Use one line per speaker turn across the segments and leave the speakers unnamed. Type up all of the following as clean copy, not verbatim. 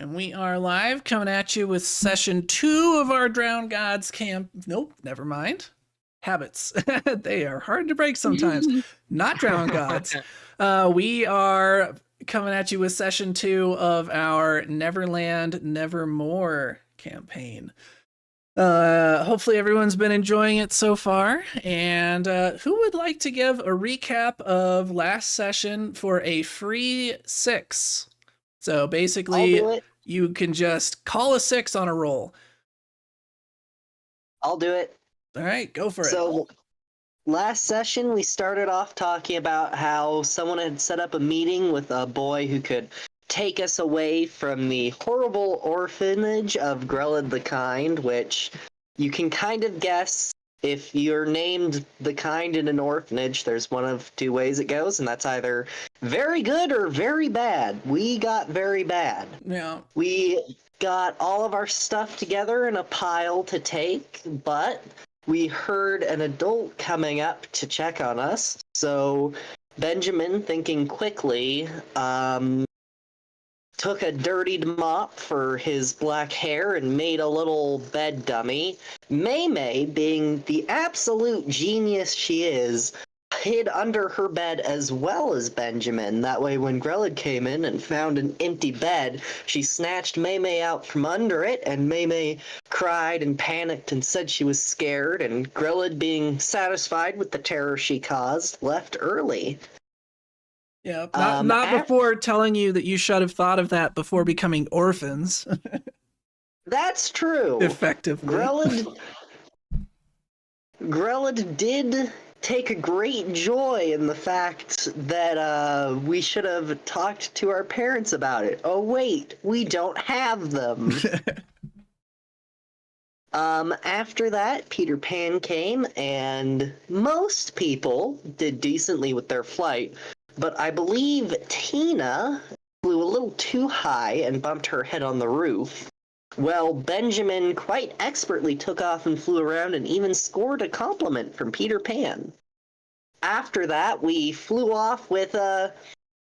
And we are live coming at you with session 2 of our Drowned Gods camp. Nope, never mind. Habits. They are hard to break sometimes. Not Drowned Gods. We are coming at you with session 2 of our Neverland, Nevermore campaign. Hopefully everyone's been enjoying it so far. And who would like to give a recap of last session for a free 6? So
I'll
basically,
do it.
you can just call a 6 on a roll.
I'll do it.
All right, go for it.
So, last session, we started off talking about how someone had set up a meeting with a boy who could take us away from the horrible orphanage of Grelid the Kind, which you can kind of guess. If you're named the kind in an orphanage, there's one of two ways it goes, and that's either very good or very bad. We got very bad.
Yeah.
We got all of our stuff together in a pile to take, but we heard an adult coming up to check on us. So Benjamin, thinking quickly, took a dirtied mop for his black hair and made a little bed dummy. May, being the absolute genius she is, hid under her bed as well as Benjamin. That way when Grelid came in and found an empty bed, she snatched May out from under it, and May cried and panicked and said she was scared, and Grelid, being satisfied with the terror she caused, left early.
Yeah, not before telling you that you should have thought of that before becoming orphans.
That's true.
Effectively.
Grelid did take a great joy in the fact that we should have talked to our parents about it. Oh wait, we don't have them. After that, Peter Pan came, and most people did decently with their flight, but I believe Tina flew a little too high and bumped her head on the roof. Well, Benjamin quite expertly took off and flew around and even scored a compliment from Peter Pan. After that, we flew off with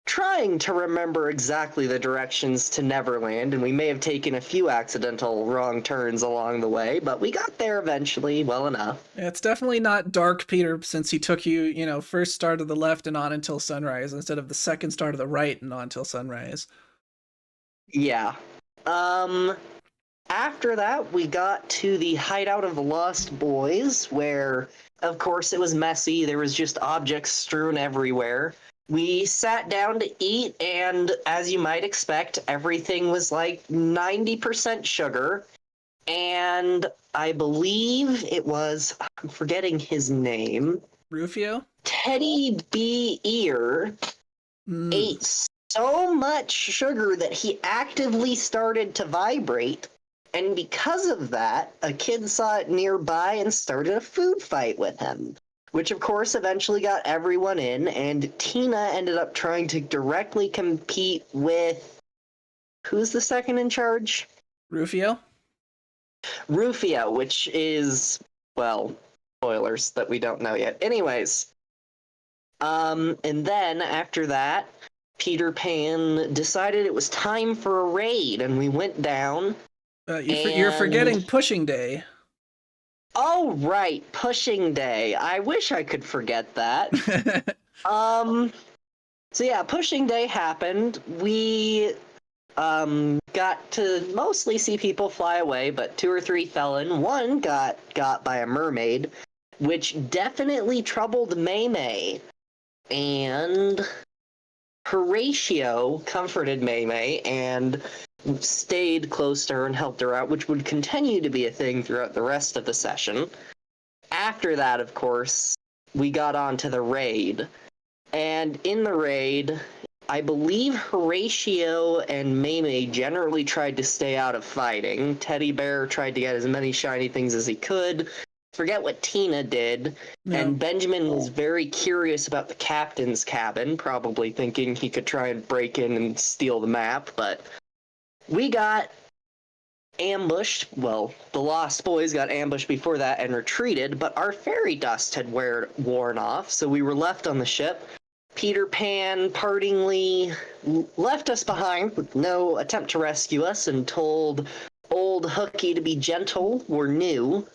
trying to remember exactly the directions to Neverland, and we may have taken a few accidental wrong turns along the way, but we got there eventually well enough.
It's definitely not Dark Peter, since he took you, first star to the left and on until sunrise, instead of the second star to the right and on until sunrise.
Yeah. After that, we got to the hideout of the Lost Boys, where, of course, it was messy. There was just objects strewn everywhere. We sat down to eat, and as you might expect, everything was like 90% sugar. And I believe it was, I'm forgetting his name.
Rufio?
Teddy B. Ear ate so much sugar that he actively started to vibrate. And because of that, a kid saw it nearby and started a food fight with him, which of course eventually got everyone in, and Tina ended up trying to directly compete with... Who's the second in charge?
Rufio,
which is, well, spoilers that we don't know yet. Anyways, and then after that, Peter Pan decided it was time for a raid, and we went down...
You're forgetting Pushing Day.
Oh, right. Pushing Day. I wish I could forget that. So yeah, Pushing Day happened. We got to mostly see people fly away, but 2 or 3 fell in. One got by a mermaid, which definitely troubled May. And Horatio comforted May and stayed close to her and helped her out, which would continue to be a thing throughout the rest of the session. After that, of course, we got on to the raid. And in the raid, I believe Horatio and May generally tried to stay out of fighting. Teddy Bear tried to get as many shiny things as he could. Forget what Tina did.
No.
And Benjamin was very curious about the captain's cabin, probably thinking he could try and break in and steal the map, but we got ambushed. Well, the Lost Boys got ambushed before that and retreated, but our fairy dust had worn off, so we were left on the ship. Peter Pan partingly left us behind with no attempt to rescue us and told old Hooky to be gentle. We're new.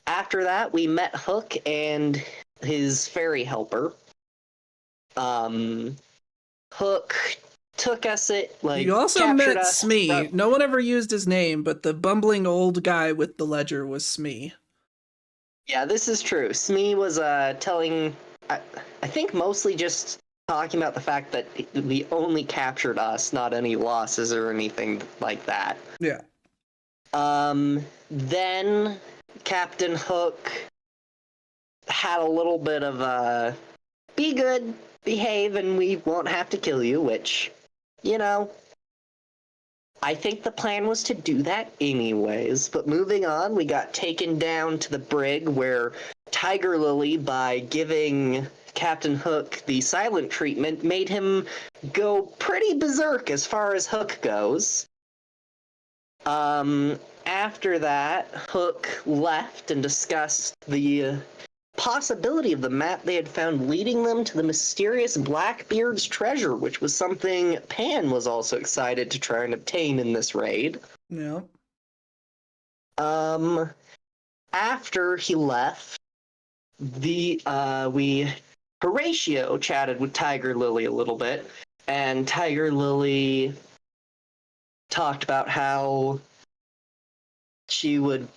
After that, we met Hook and his fairy helper. Hook took us
you also
captured
met
us.
Smee. No one ever used his name, but the bumbling old guy with the ledger was Smee.
Yeah, this is true. Smee was telling, I think mostly just talking about the fact that we only captured us, not any losses or anything like that.
Yeah.
Then Captain Hook had a little bit of be good, behave, and we won't have to kill you, which, you know, I think the plan was to do that anyways. But moving on, we got taken down to the brig where Tiger Lily, by giving Captain Hook the silent treatment, made him go pretty berserk as far as Hook goes. After that, Hook left and discussed the possibility of the map they had found leading them to the mysterious Blackbeard's treasure, which was something Pan was also excited to try and obtain in this raid.
Yeah.
After he left, Horatio chatted with Tiger Lily a little bit, and Tiger Lily talked about how she would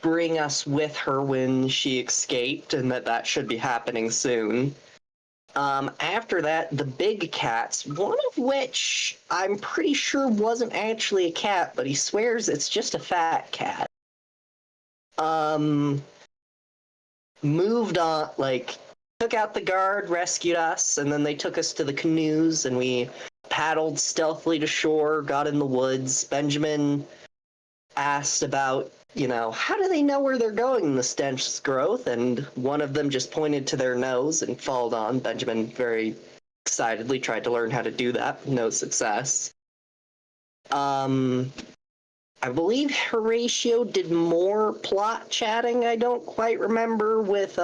bring us with her when she escaped, and that should be happening soon. After that, the big cats, one of which I'm pretty sure wasn't actually a cat, but he swears it's just a fat cat, moved on, took out the guard, rescued us, and then they took us to the canoes, and we paddled stealthily to shore, got in the woods. Benjamin asked about, how do they know where they're going in the stench's growth? And one of them just pointed to their nose and followed on. Benjamin very excitedly tried to learn how to do that. No success. I believe Horatio did more plot chatting, I don't quite remember, with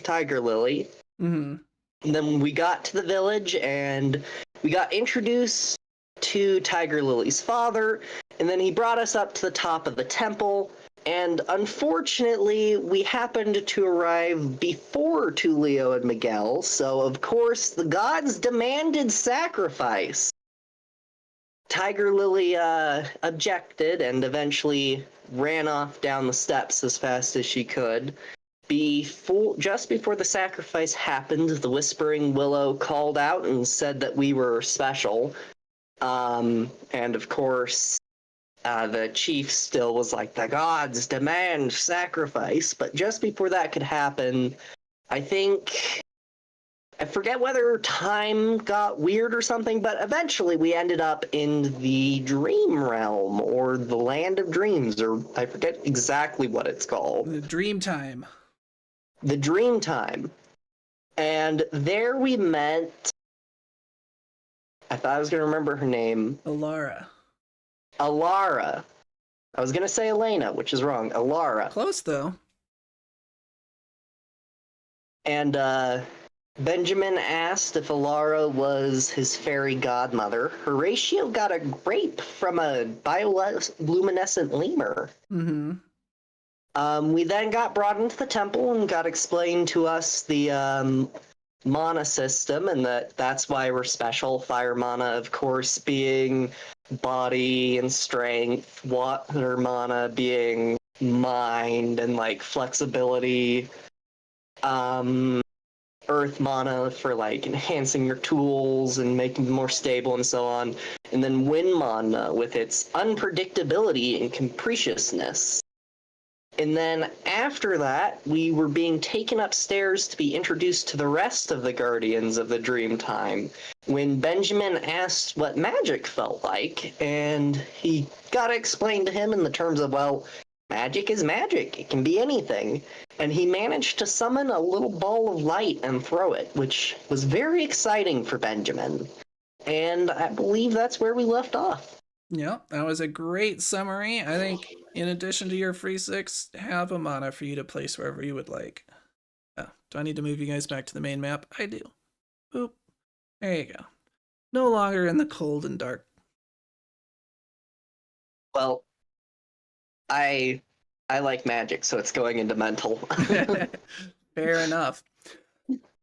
Tiger Lily.
Mm-hmm.
And then we got to the village and we got introduced to Tiger Lily's father, and then he brought us up to the top of the temple, and unfortunately we happened to arrive before Tulio and Miguel, so of course the gods demanded sacrifice. Tiger Lily objected and eventually ran off down the steps as fast as she could. Just before the sacrifice happened, the Whispering Willow called out and said that we were special. And of course, the chief still was like, the gods demand sacrifice. But just before that could happen, I forget whether time got weird or something, but eventually we ended up in the dream realm, or the land of dreams, or I forget exactly what it's called.
The dream time.
The dream time. And there we met, I thought I was going to remember her name.
Alara.
I was going to say Elena, which is wrong. Alara.
Close, though. And
Benjamin asked if Alara was his fairy godmother. Horatio got a grape from a bioluminescent lemur.
Mm-hmm.
We then got brought into the temple and got explained to us the mana system, and that's why we're special. Fire mana, of course, being body and strength. Water mana being mind and flexibility. Earth mana for enhancing your tools and making them more stable and so on. And then wind mana with its unpredictability and capriciousness. And then after that, we were being taken upstairs to be introduced to the rest of the Guardians of the Dreamtime, when Benjamin asked what magic felt like, and he got to explain to him in the terms of, well, magic is magic. It can be anything. And he managed to summon a little ball of light and throw it, which was very exciting for Benjamin. And I believe that's where we left off.
Yeah, that was a great summary. I think in addition to your free 6, have a mana for you to place wherever you would like. Oh, do I need to move you guys back to the main map? I do. Boop. There you go. No longer in the cold and dark.
Well, I like magic, so it's going into mental.
Fair enough.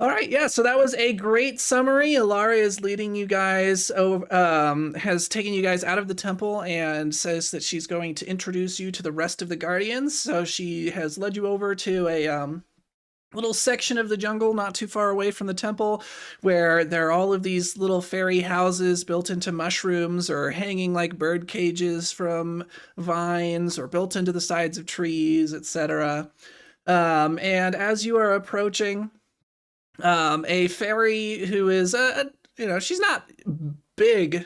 All right, yeah, so that was a great summary. Alara is leading you guys over, has taken you guys out of the temple and says that she's going to introduce you to the rest of the Guardians. So she has led you over to a little section of the jungle not too far away from the temple where there are all of these little fairy houses built into mushrooms or hanging like bird cages from vines or built into the sides of trees, etc. And as you are approaching, a fairy who is she's not big,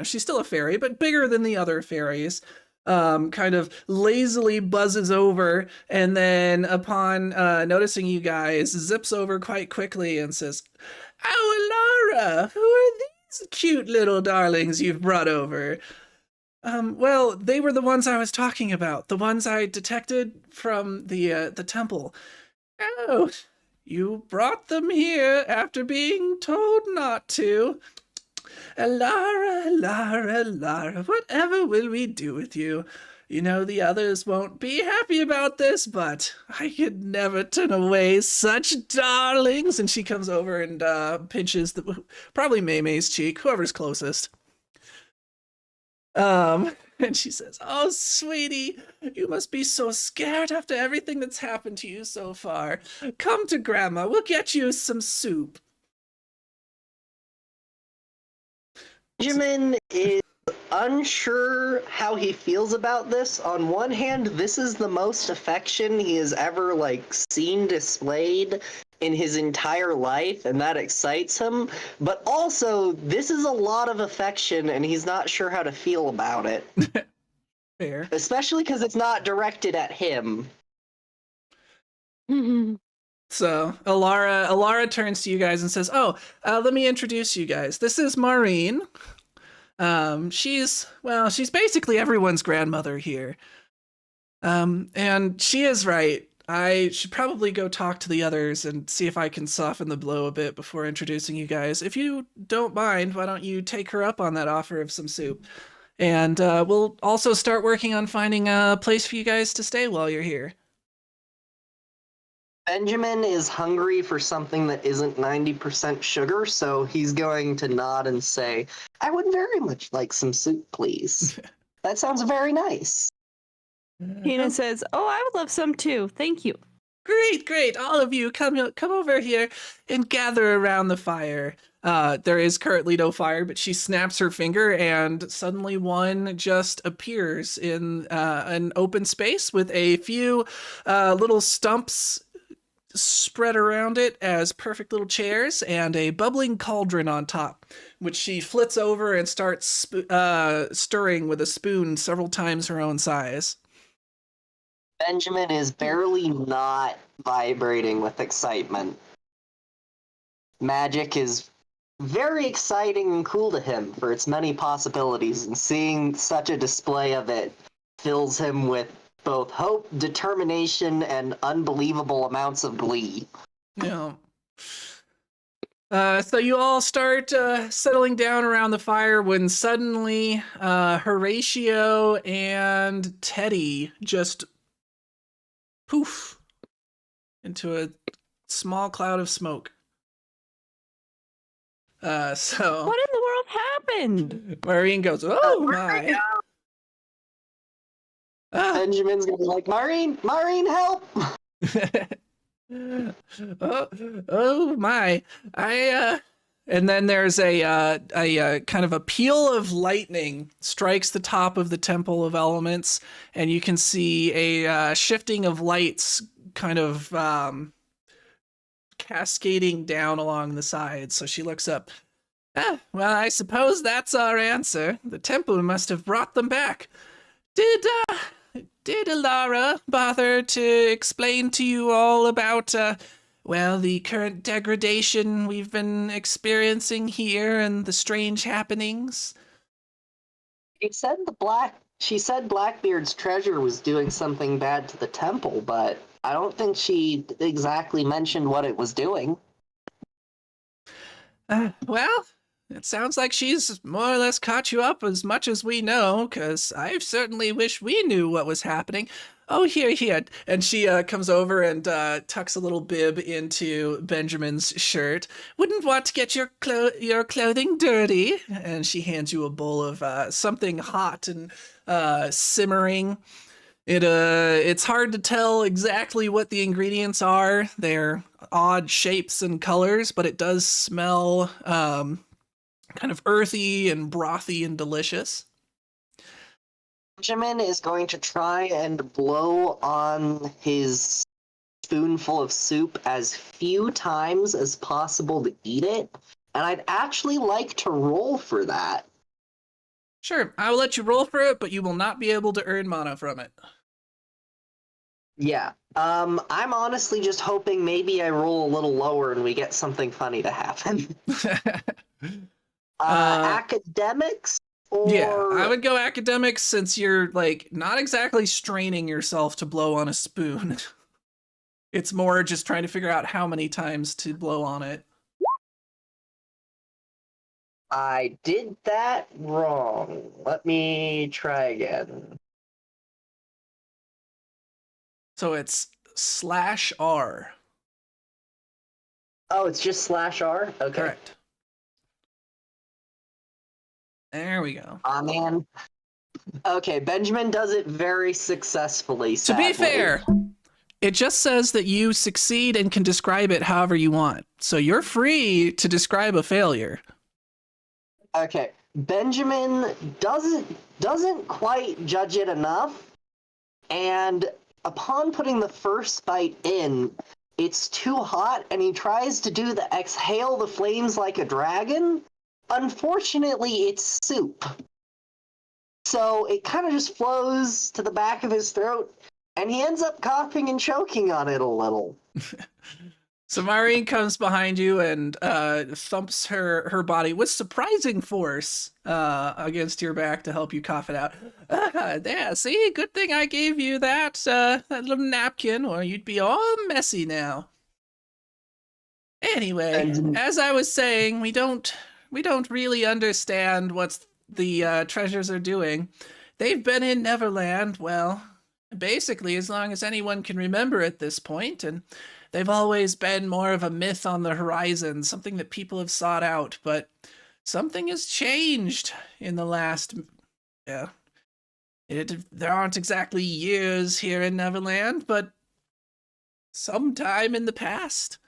she's still a fairy, but bigger than the other fairies, kind of lazily buzzes over, and then upon noticing you guys, zips over quite quickly and says, "Oh, Laura, who are these cute little darlings you've brought over?" Well, they were the ones I was talking about, the ones I detected from the temple. Oh, you brought them here after being told not to. Lara, whatever will we do with you? You know the others won't be happy about this, but I could never turn away such darlings. And she comes over and pinches probably May's cheek, whoever's closest. And she says, "Oh, sweetie, you must be so scared after everything that's happened to you so far. Come to Grandma, we'll get you some soup."
Benjamin is unsure how he feels about this. On one hand, this is the most affection he has ever seen displayed in his entire life, and that excites him. But also, this is a lot of affection, and he's not sure how to feel about it.
Fair.
Especially because it's not directed at him.
So Alara turns to you guys and says, "Oh, let me introduce you guys. This is Maureen. She's basically everyone's grandmother here. And she is right. I should probably go talk to the others and see if I can soften the blow a bit before introducing you guys. If you don't mind, why don't you take her up on that offer of some soup? And we'll also start working on finding a place for you guys to stay while you're here."
Benjamin is hungry for something that isn't 90% sugar, so he's going to nod and say, "I would very much like some soup, please." That sounds very nice.
Tina says, "Oh, I would love some too. Thank you."
Great. All of you come over here and gather around the fire. There is currently no fire, but she snaps her finger and suddenly one just appears in an open space with a few little stumps spread around it as perfect little chairs and a bubbling cauldron on top, which she flits over and starts stirring with a spoon several times her own size.
Benjamin is barely not vibrating with excitement. Magic is very exciting and cool to him for its many possibilities, and seeing such a display of it fills him with both hope, determination, and unbelievable amounts of glee.
Yeah. So you all start settling down around the fire when suddenly Horatio and Teddy just poof into a small cloud of smoke. So
What in the world happened?
Maureen goes, "Oh my!"
Benjamin's gonna be like, Maureen, help!
oh my! And then there's a kind of a peal of lightning strikes the top of the Temple of Elements, and you can see a shifting of lights kind of cascading down along the sides. So she looks up. Well, I suppose that's our answer. The temple must have brought them back. Did Alara bother to explain to you all about, the current degradation we've been experiencing here and the strange happenings?
She said Blackbeard's treasure was doing something bad to the temple, but I don't think she exactly mentioned what it was doing.
Well, it sounds like she's more or less caught you up as much as we know, because I certainly wish we knew what was happening. Oh, here. And she comes over and tucks a little bib into Benjamin's shirt. Wouldn't want to get your clothing dirty. And she hands you a bowl of something hot and simmering. It's hard to tell exactly what the ingredients are. They're odd shapes and colors, but it does smell kind of earthy and brothy and delicious.
Benjamin is going to try and blow on his spoonful of soup as few times as possible to eat it, and I'd actually like to roll for that.
Sure, I will let you roll for it, but you will not be able to earn mana from it.
Yeah. I'm honestly just hoping maybe I roll a little lower and we get something funny to happen. Academics? Or...
Yeah, I would go academics since you're, like, not exactly straining yourself to blow on a spoon. It's more just trying to figure out how many times to blow on it.
I did that wrong. Let me try again.
So it's /R.
Oh, it's just /R? Okay.
Correct. There we go.
Aw, man. Okay, Benjamin does it very successfully, sadly.
To be fair, it just says that you succeed and can describe it however you want. So you're free to describe a failure.
Okay, Benjamin doesn't quite judge it enough, and upon putting the first bite in, it's too hot, and he tries to do the exhale the flames like a dragon. Unfortunately, it's soup. So it kind of just flows to the back of his throat, and he ends up coughing and choking on it a little.
So Maureen comes behind you and thumps her body with surprising force against your back to help you cough it out. There, see? Good thing I gave you that little napkin, or you'd be all messy now. Anyway, as I was saying, we don't really understand what the treasures are doing. They've been in Neverland, well, basically as long as anyone can remember at this point, and they've always been more of a myth on the horizon, something that people have sought out, but something has changed in the last... Yeah. There aren't exactly years here in Neverland, but sometime in the past.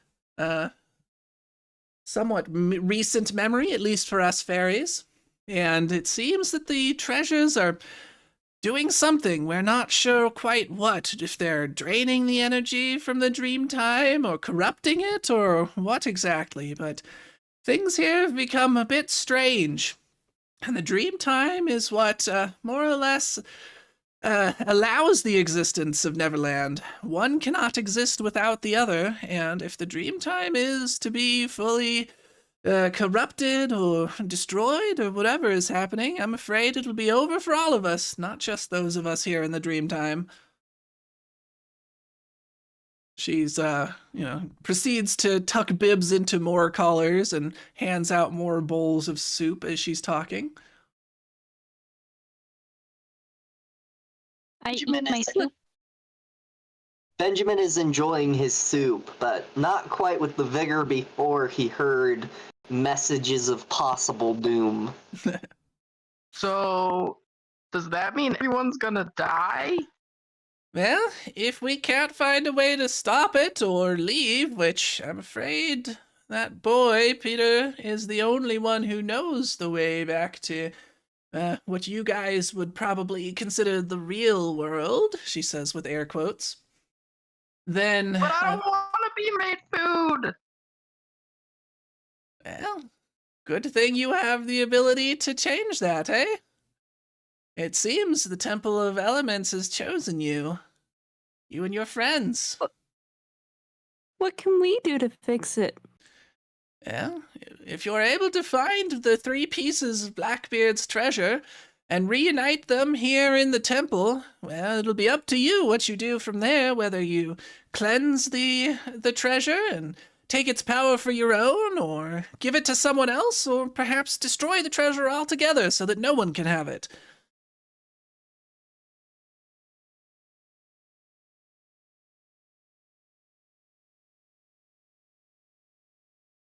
Somewhat recent memory, at least for us fairies. And it seems that the treasures are doing something. We're not sure quite what. If they're draining the energy from the dream time, or corrupting it, or what exactly. But things here have become a bit strange. And the dream time is what, more or less, allows the existence of Neverland. One cannot exist without the other, and if the dream time is to be fully corrupted or destroyed or whatever is happening, I'm afraid it'll be over for all of us, not just those of us here in the dream time. She's, proceeds to tuck bibs into more collars and hands out more bowls of soup as she's talking.
I eat my soup.
Benjamin is enjoying his soup, but not quite with the vigor before he heard messages of possible doom.
So, does that mean everyone's gonna die?
Well, if we can't find a way to stop it or leave, which I'm afraid that boy, Peter, is the only one who knows the way back to what you guys would probably consider the real world, she says with air quotes. Then...
But I don't want to be made food!
Well, good thing you have the ability to change that, eh? It seems the Temple of Elements has chosen you. You and your friends.
What can we do to fix it?
Well, if you're able to find the 3 pieces of Blackbeard's treasure and reunite them here in the temple, well, it'll be up to you what you do from there, whether you cleanse the treasure and take its power for your own, or give it to someone else, or perhaps destroy the treasure altogether so that no one can have it.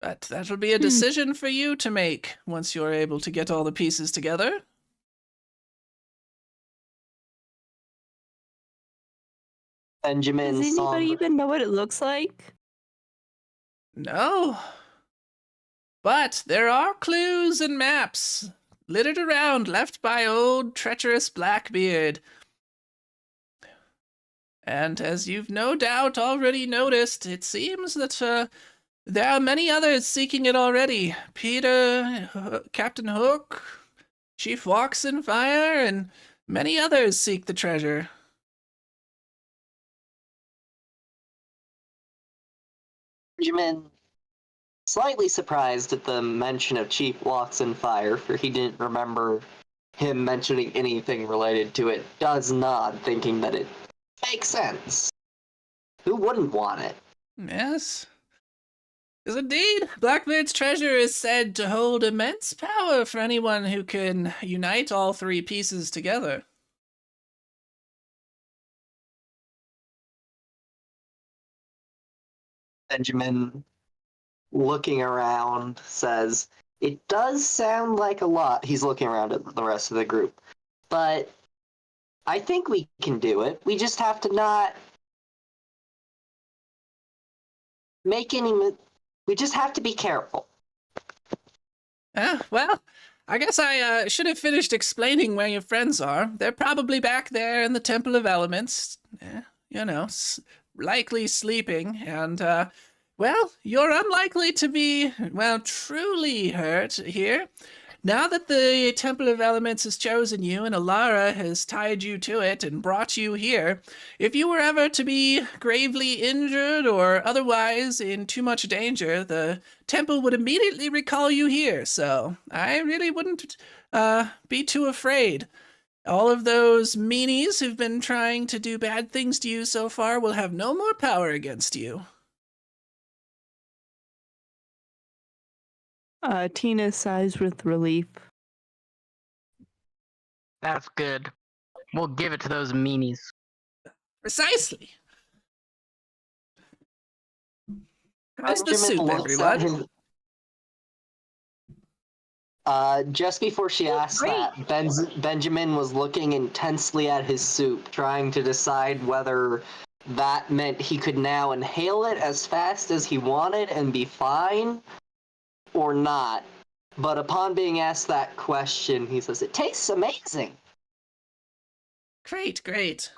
But that'll be a decision for you to make once you're able to get all the pieces together.
Benjamin
Does anybody
somber.
even know what it looks like?
No. But there are clues and maps littered around left by old treacherous Blackbeard. And as you've no doubt already noticed, it seems that there are many others seeking it already. Peter, Captain Hook, Chief Walks-in-Fire, and many others seek the treasure.
Benjamin, slightly surprised at the mention of Chief Walks-in-Fire, for he didn't remember him mentioning anything related to it, does nod, thinking that it makes sense. Who wouldn't want it?
Yes. Because indeed, Blackbeard's treasure is said to hold immense power for anyone who can unite all three pieces together.
Benjamin, looking around, says, "It does sound like a lot." He's looking around at the rest of the group. "But I think we can do it. We just have to not make any... We just have to be careful."
Well, I guess I should have finished explaining where your friends are. They're probably back there in the Temple of Elements. Likely sleeping, and, well, you're unlikely to be, well, truly hurt here. Now that the Temple of Elements has chosen you and Alara has tied you to it and brought you here, if you were ever to be gravely injured or otherwise in too much danger, the temple would immediately recall you here, so I really wouldn't be too afraid. All of those meanies who've been trying to do bad things to you so far will have no more power against you.
Tina sighs with relief.
That's good. We'll give it to those meanies.
Precisely. How's the
Benjamin
soup,
looks at
everyone?
Just before she asked that, Benjamin was looking intensely at his soup, trying to decide whether that meant he could now inhale it as fast as he wanted and be fine, or not. But upon being asked that question, he says, "It tastes amazing."
Great, great.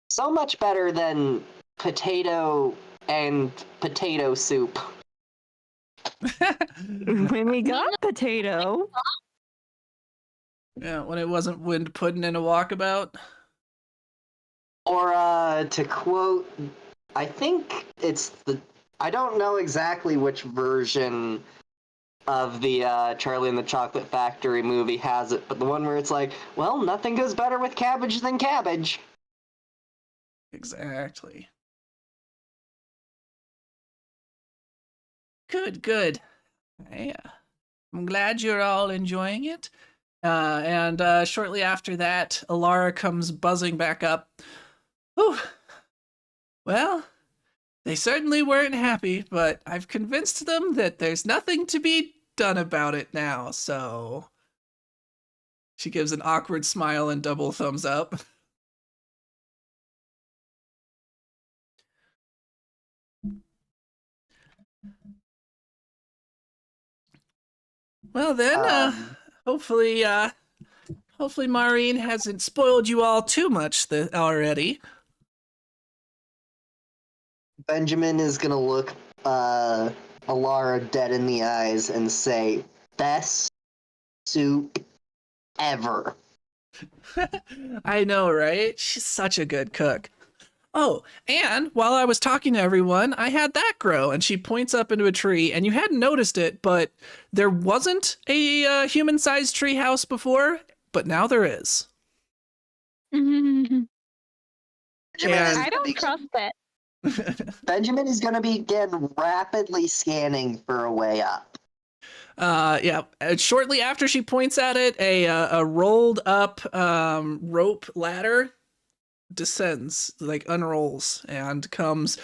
So much better than potato and potato soup.
When we got potato.
Yeah, when it wasn't wind pudding in a walkabout.
Or, to quote, I think it's I don't know exactly which version of the Charlie and the Chocolate Factory movie has it, but the one where it's like, well, nothing goes better with cabbage than cabbage.
Exactly. Good, good. Yeah. I'm glad you're all enjoying it. And shortly after that, Alara comes buzzing back up. Whew. Well, they certainly weren't happy, but I've convinced them that there's nothing to be done about it now, so... She gives an awkward smile and double thumbs up. Well then, hopefully Maureen hasn't spoiled you all too much already.
Benjamin is gonna look Alara dead in the eyes and say, "Best soup ever."
I know, right? She's such a good cook. Oh, and while I was talking to everyone, I had that grow, and she points up into a tree, and you hadn't noticed it, but there wasn't a human-sized tree house before, but now there is.
I
Benjamin is
don't trust that.
Benjamin is going to begin rapidly scanning for a way up.
Yeah. Shortly after she points at it, a rolled up rope ladder descends, like unrolls, and comes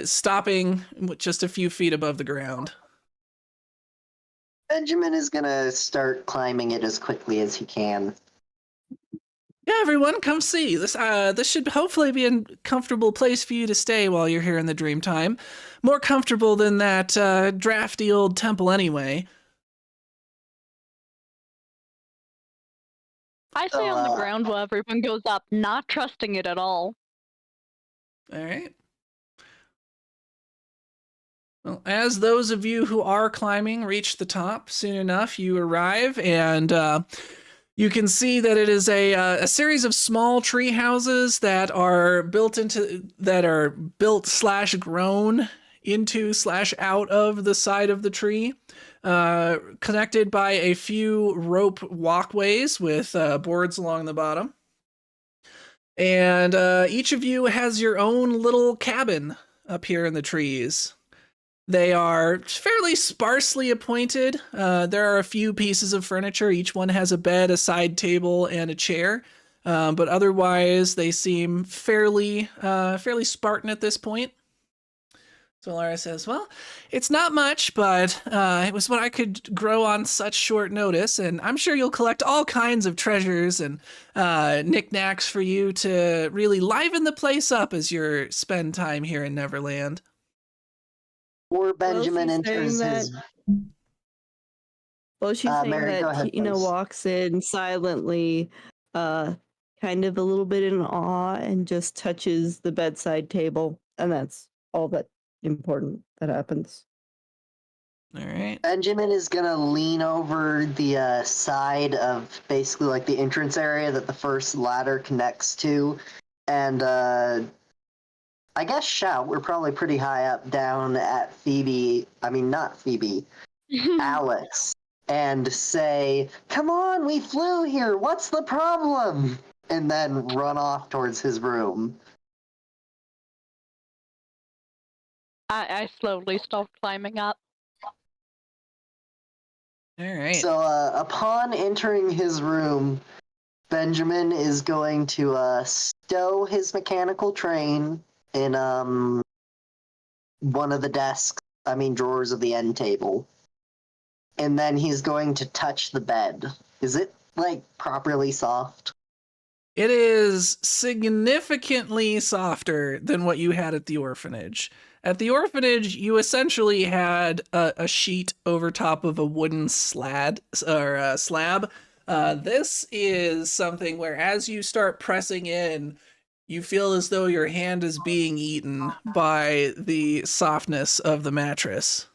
stopping just a few feet above the ground.
Benjamin is going to start climbing it as quickly as he can.
Yeah, everyone, come see. This should hopefully be a comfortable place for you to stay while you're here in the Dreamtime. More comfortable than that drafty old temple anyway.
I stay on the ground while everyone goes up, not trusting it at all.
All right. Well, as those of you who are climbing reach the top, soon enough you arrive, and you can see that it is a series of small tree houses that are built slash grown into slash out of the side of the tree, connected by a few rope walkways with boards along the bottom. And each of you has your own little cabin up here in the trees. They are fairly sparsely appointed. There are a few pieces of furniture. Each one has a bed, a side table, and a chair. But otherwise, they seem fairly Spartan at this point. So Lara says, well, it's not much, but it was what I could grow on such short notice, and I'm sure you'll collect all kinds of treasures and knickknacks for you to really liven the place up as you spend time here in Neverland.
Or Benjamin
she's
enters
saying
his...
Well, she's saying
Mary, go
that
ahead,
Tina
please.
walks in silently, kind of a little bit in awe, and just touches the bedside table, and that's all that important that happens.
All right.
Benjamin is going to lean over the side of basically like the entrance area that the first ladder connects to, and I guess shout. We're probably pretty high up down at not Phoebe, Alex, and say, come on, we flew here, what's the problem? And then run off towards his room.
I slowly stop climbing up.
All right.
So upon entering his room, Benjamin is going to stow his mechanical train in one of the drawers of the end table. And then he's going to touch the bed. Is it, like, properly soft?
It is significantly softer than what you had at the orphanage. At the orphanage, you essentially had a sheet over top of a wooden slab. This is something where as you start pressing in, you feel as though your hand is being eaten by the softness of the mattress.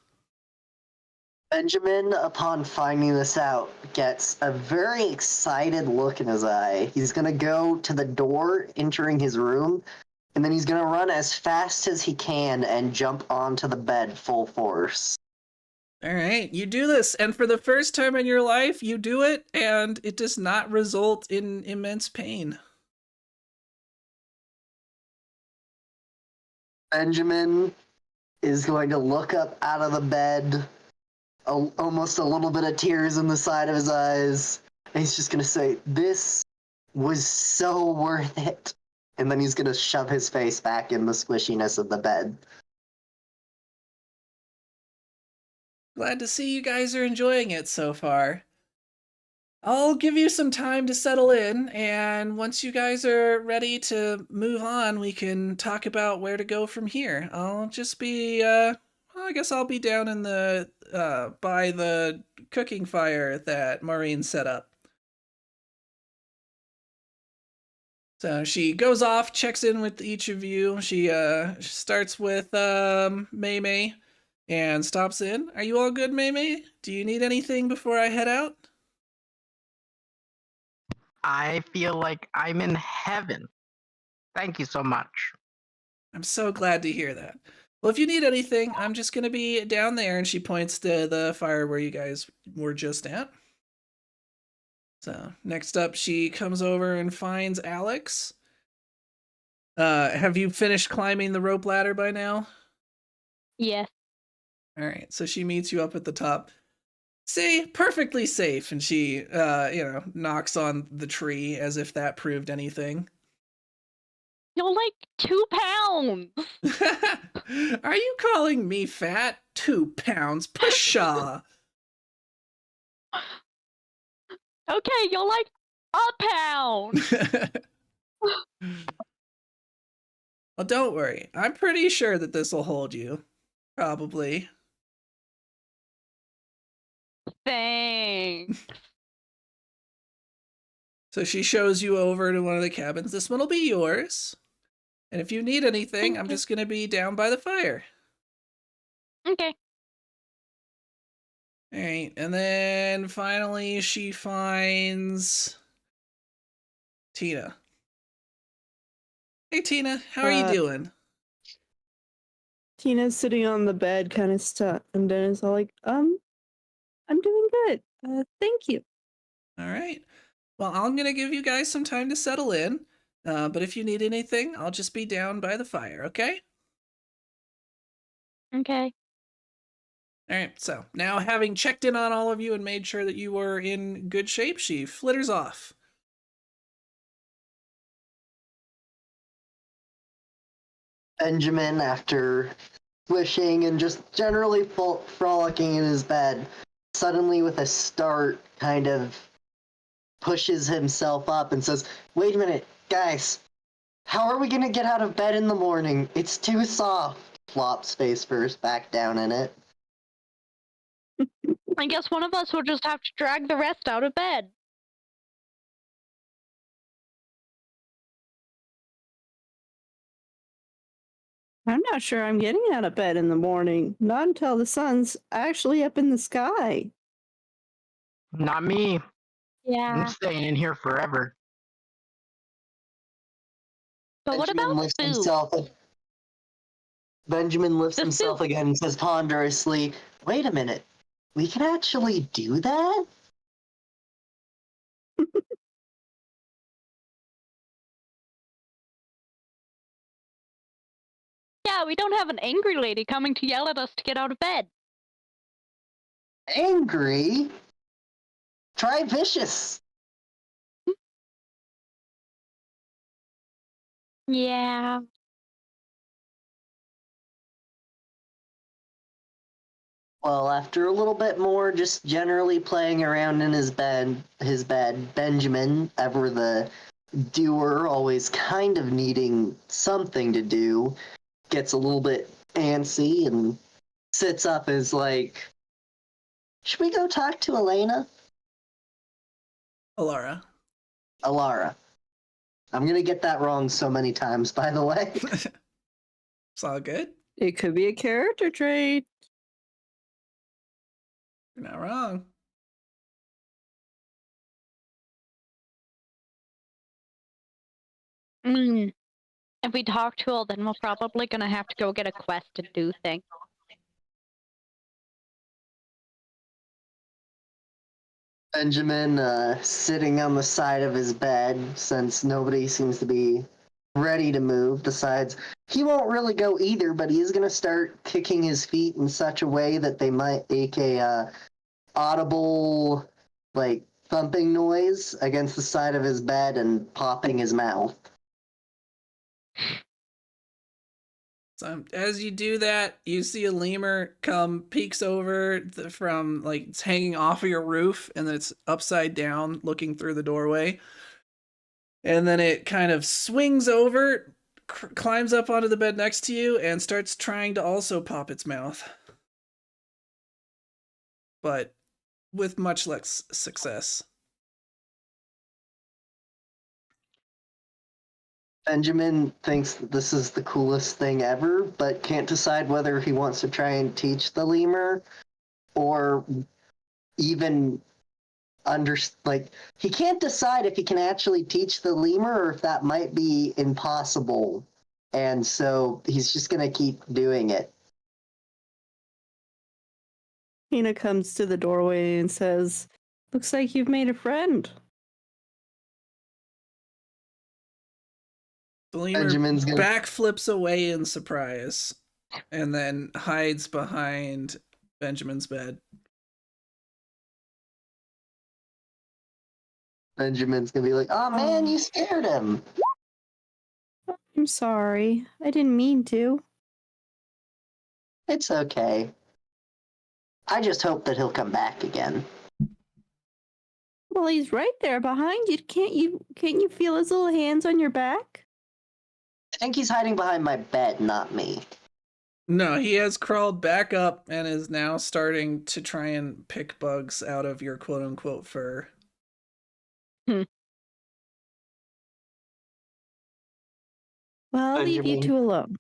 Benjamin, upon finding this out, gets a very excited look in his eye. He's going to go to the door entering his room, and then he's going to run as fast as he can and jump onto the bed full force.
All right, you do this, and for the first time in your life, you do it, and it does not result in immense pain.
Benjamin is going to look up out of the bed, almost a little bit of tears in the side of his eyes, and he's just going to say, this was so worth it. And then he's going to shove his face back in the squishiness of the bed.
Glad to see you guys are enjoying it so far. I'll give you some time to settle in, and once you guys are ready to move on, we can talk about where to go from here. I'll just be, I guess I'll be down in the, by the cooking fire that Maureen set up. So she goes off, checks in with each of you. She starts with Mei Mei and stops in. Are you all good, Mei Mei? Do you need anything before I head out?
I feel like I'm in heaven. Thank you so much.
I'm so glad to hear that. Well, if you need anything, I'm just going to be down there. And she points to the fire where you guys were just at. So next up, she comes over and finds Alex. Have you finished climbing the rope ladder by now?
Yes.
All right, so she meets you up at the top. See, perfectly safe, and she, knocks on the tree as if that proved anything.
You're like 2 pounds.
Are you calling me fat? 2 pounds, pshaw.
Okay, you're like a pound.
Well, don't worry. I'm pretty sure that this will hold you. Probably.
Thanks.
So she shows you over to one of the cabins. This one will be yours. And if you need anything, I'm
Okay.
just going to be down by the fire.
Okay.
All right. And then finally she finds Tina. Hey, Tina. How are you doing?
Tina's sitting on the bed, kind of stuck, and Dennis all like, I'm doing good. Thank you.
All right. Well, I'm going to give you guys some time to settle in. But if you need anything, I'll just be down by the fire, okay?
Okay.
All right, so now having checked in on all of you and made sure that you were in good shape, she flitters off.
Benjamin, after wishing and just generally frolicking in his bed, suddenly with a start kind of pushes himself up and says, "Wait a minute, guys. How are we gonna get out of bed in the morning? It's too soft." Flops face first back down in it.
I guess one of us will just have to drag the rest out of bed.
I'm not sure I'm getting out of bed in the morning. Not until the sun's actually up in the sky.
Not me. I'm
Yeah.
staying in here forever.
But what
Benjamin
about
lifts
food?
himself. Benjamin lifts
The
himself
soup.
again and says ponderously, "Wait a minute. We can actually do that?"
Yeah, we don't have an angry lady coming to yell at us to get out of bed.
Angry? Try vicious.
Yeah.
Well, after a little bit more just generally playing around in his bed, Benjamin, ever the doer, always kind of needing something to do, gets a little bit antsy and sits up as like, "Should we go talk to Elena?"
Alara.
Alara. I'm gonna get that wrong so many times, by the way.
It's all good.
It could be a character trait.
You're not wrong.
If we talk to her, then we're probably gonna have to go get a quest to do things.
Benjamin, sitting on the side of his bed, since nobody seems to be ready to move, decides he won't really go either, but he is going to start kicking his feet in such a way that they might make a audible, like, thumping noise against the side of his bed and popping his mouth.
So as you do that, you see a lemur come, peeks over from, like, it's hanging off of your roof, and then it's upside down looking through the doorway. And then it kind of swings over, climbs up onto the bed next to you, and starts trying to also pop its mouth. But with much less success.
Benjamin thinks that this is the coolest thing ever, but can't decide whether he wants to try and teach the lemur or even he can't decide if he can actually teach the lemur or if that might be impossible. And so he's just going to keep doing it.
Tina comes to the doorway and says, "Looks like you've made a friend."
The lemur
Benjamin's gonna.
backflips away in surprise and then hides behind Benjamin's bed.
Benjamin's gonna be like, "Oh man, you scared him."
I'm sorry. I didn't mean to.
It's okay. I just hope that he'll come back again.
Well, he's right there behind you. Can't you feel his little hands on your back?
I think he's hiding behind my bed, not me.
No, he has crawled back up and is now starting to try and pick bugs out of your quote-unquote fur.
Well, I'll leave you
Benjamin.
two alone.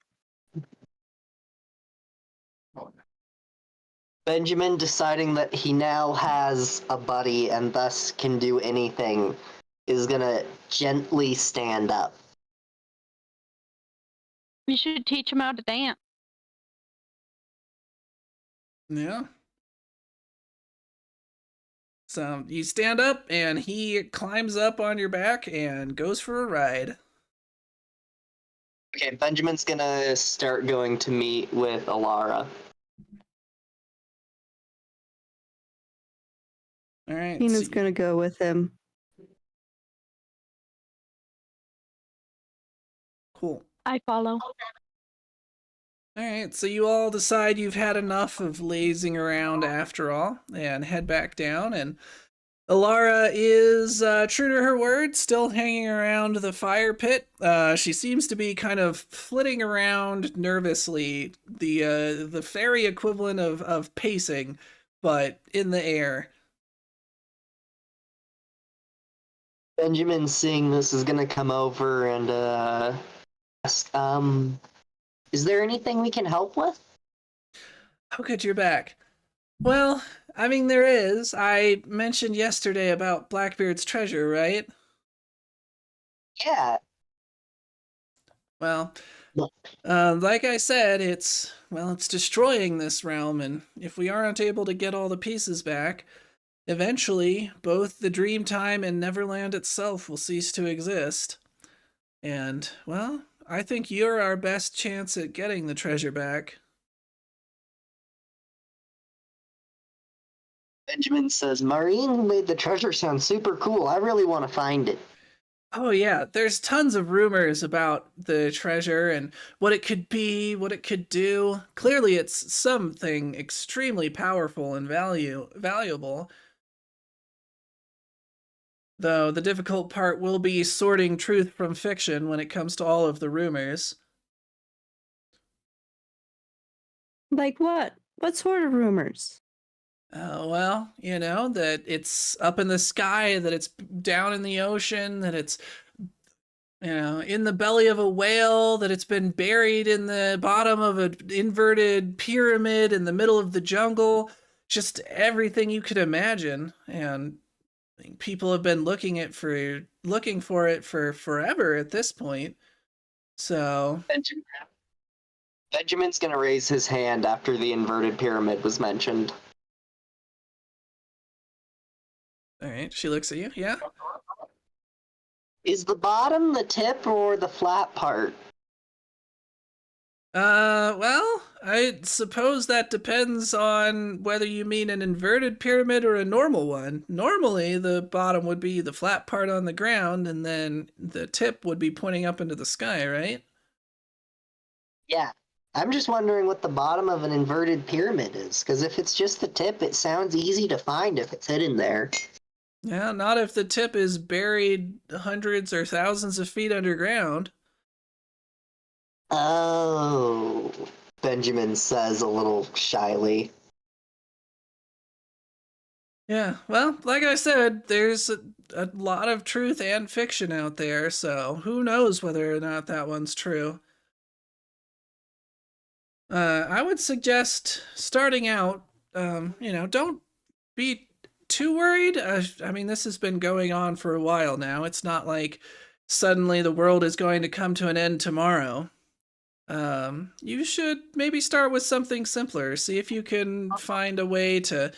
Benjamin deciding that he now has a buddy and thus can do anything is gonna gently stand up.
You should teach him how to dance.
Yeah. So you stand up and he climbs up on your back and goes for a ride.
Okay, Benjamin's gonna start going to meet with Alara.
All right.
Tina's
so-
gonna go with him.
Cool.
I follow.
All right, so you all decide you've had enough of lazing around after all and head back down. And Alara is true to her word, still hanging around the fire pit. She seems to be kind of flitting around nervously, the fairy equivalent of pacing, but in the air.
Benjamin, seeing this, is gonna come over and ask, is there anything we can help with?
Oh, good, you're back. Well, I mean, there is. I mentioned yesterday about Blackbeard's treasure, right?
Yeah.
Well, like I said, it's destroying this realm, and if we aren't able to get all the pieces back, eventually both the Dreamtime and Neverland itself will cease to exist. And, well, I think you're our best chance at getting the treasure back.
Benjamin says, Maureen made the treasure sound super cool. I really want to find it.
Oh yeah, there's tons of rumors about the treasure and what it could be, what it could do. Clearly it's something extremely powerful and valuable. Though the difficult part will be sorting truth from fiction when it comes to all of the rumors.
Like what? What sort of rumors?
Well, you know, that it's up in the sky, that it's down in the ocean, that it's, you know, in the belly of a whale, that it's been buried in the bottom of an inverted pyramid in the middle of the jungle. Just everything you could imagine. And people have been looking for it for forever at this point. So
Benjamin's gonna raise his hand after the inverted pyramid was mentioned.
all right, she looks at you. Yeah.
Is the bottom the tip or the flat part?
Well, I suppose that depends on whether you mean an inverted pyramid or a normal one. Normally, the bottom would be the flat part on the ground, and then the tip would be pointing up into the sky, right?
Yeah. I'm just wondering what the bottom of an inverted pyramid is, because if it's just the tip, it sounds easy to find if it's hidden there.
Yeah, not if the tip is buried hundreds or thousands of feet underground.
Oh, Benjamin says a little shyly.
Yeah, well, like I said, there's a lot of truth and fiction out there, so who knows whether or not that one's true. I would suggest starting out, you know, don't be too worried. I mean, this has been going on for a while now. It's not like suddenly the world is going to come to an end tomorrow. You should maybe start with something simpler. See if you can find a way to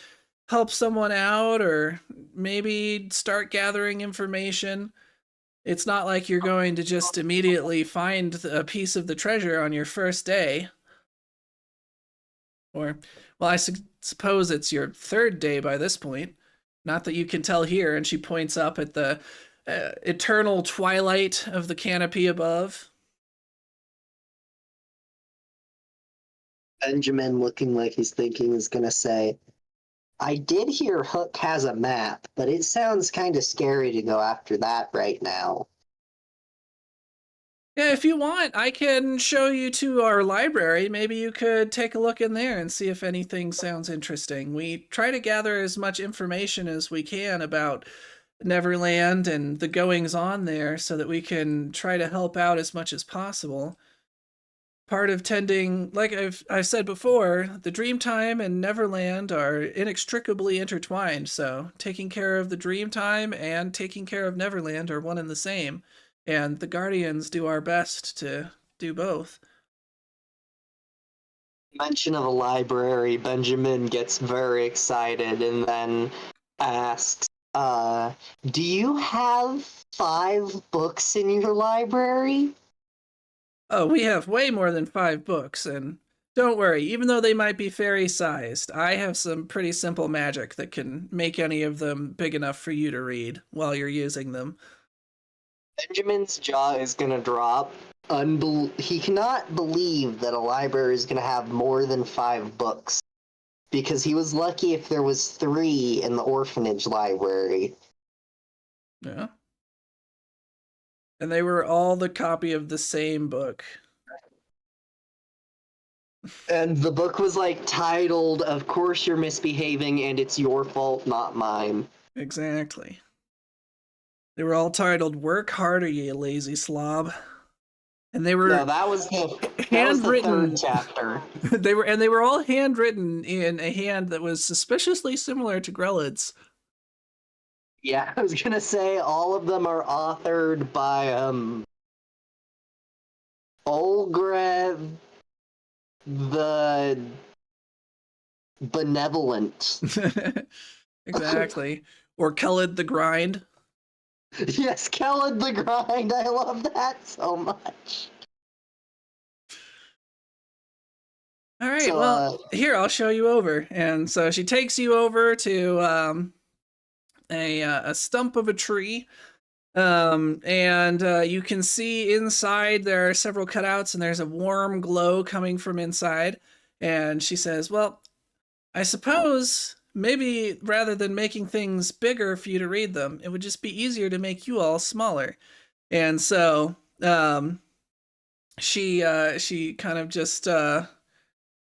help someone out, or maybe start gathering information. It's not like you're going to just immediately find a piece of the treasure on your first day. Or, well, I suppose it's your third day by this point. Not that you can tell here. And she points up at the eternal twilight of the canopy above.
Benjamin, looking like he's thinking, is going to say, I did hear Hook has a map, but it sounds kind of scary to go after that right now.
Yeah, if you want, I can show you to our library. Maybe you could take a look in there and see if anything sounds interesting. We try to gather as much information as we can about Neverland and the goings on there so that we can try to help out as much as possible. Part of tending, like I've said before, the Dreamtime and Neverland are inextricably intertwined, so taking care of the Dreamtime and taking care of Neverland are one and the same, and the Guardians do our best to do both.
Mention of a library, Benjamin gets very excited and then asks, do you have 5 books in your library?
Oh, we have way more than 5 books, and don't worry, even though they might be fairy-sized, I have some pretty simple magic that can make any of them big enough for you to read while you're using them.
Benjamin's jaw is gonna drop. He cannot believe that a library is gonna have more than 5 books, because he was lucky if there was 3 in the orphanage library.
Yeah. And they were all the copy of the same book.
And the book was like titled, Of Course You're Misbehaving and It's Your Fault, Not Mine.
Exactly. They were all titled "Work Harder, You Lazy Slob," and they were
No, that was the
handwritten.
third chapter.
They were all handwritten in a hand that was suspiciously similar to Grelid's.
Yeah, I was gonna say all of them are authored by Olgrev the Benevolent.
Exactly. Or Kelid the Grind.
Yes, Kelid the Grind. I love that so much.
All right,
So,
well, here, I'll show you over. And so she takes you over to a stump of a tree. And you can see inside there are several cutouts, and there's a warm glow coming from inside. And she says, well, I suppose maybe rather than making things bigger for you to read them, it would just be easier to make you all smaller. And so she kind of just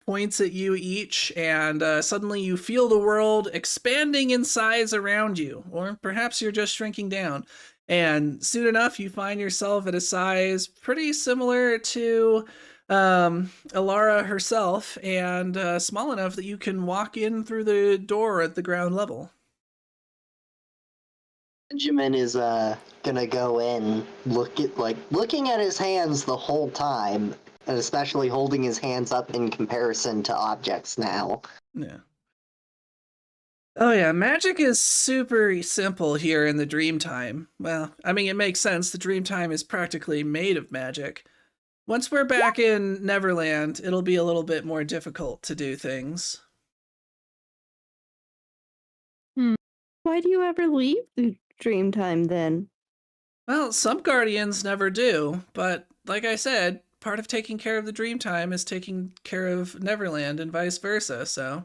points at you each, and suddenly you feel the world expanding in size around you, or perhaps you're just shrinking down. And soon enough, you find yourself at a size pretty similar to Alara herself, and small enough that you can walk in through the door at the ground level.
Benjamin is gonna go in, looking at his hands the whole time, and especially holding his hands up in comparison to objects now.
Yeah. Oh yeah, magic is super simple here in the Dreamtime. Well, I mean, it makes sense. The Dreamtime is practically made of magic. Once we're back in Neverland, it'll be a little bit more difficult to do things.
Why do you ever leave the Dreamtime then?
Well, some Guardians never do, but like I said, part of taking care of the Dreamtime is taking care of Neverland and vice versa, so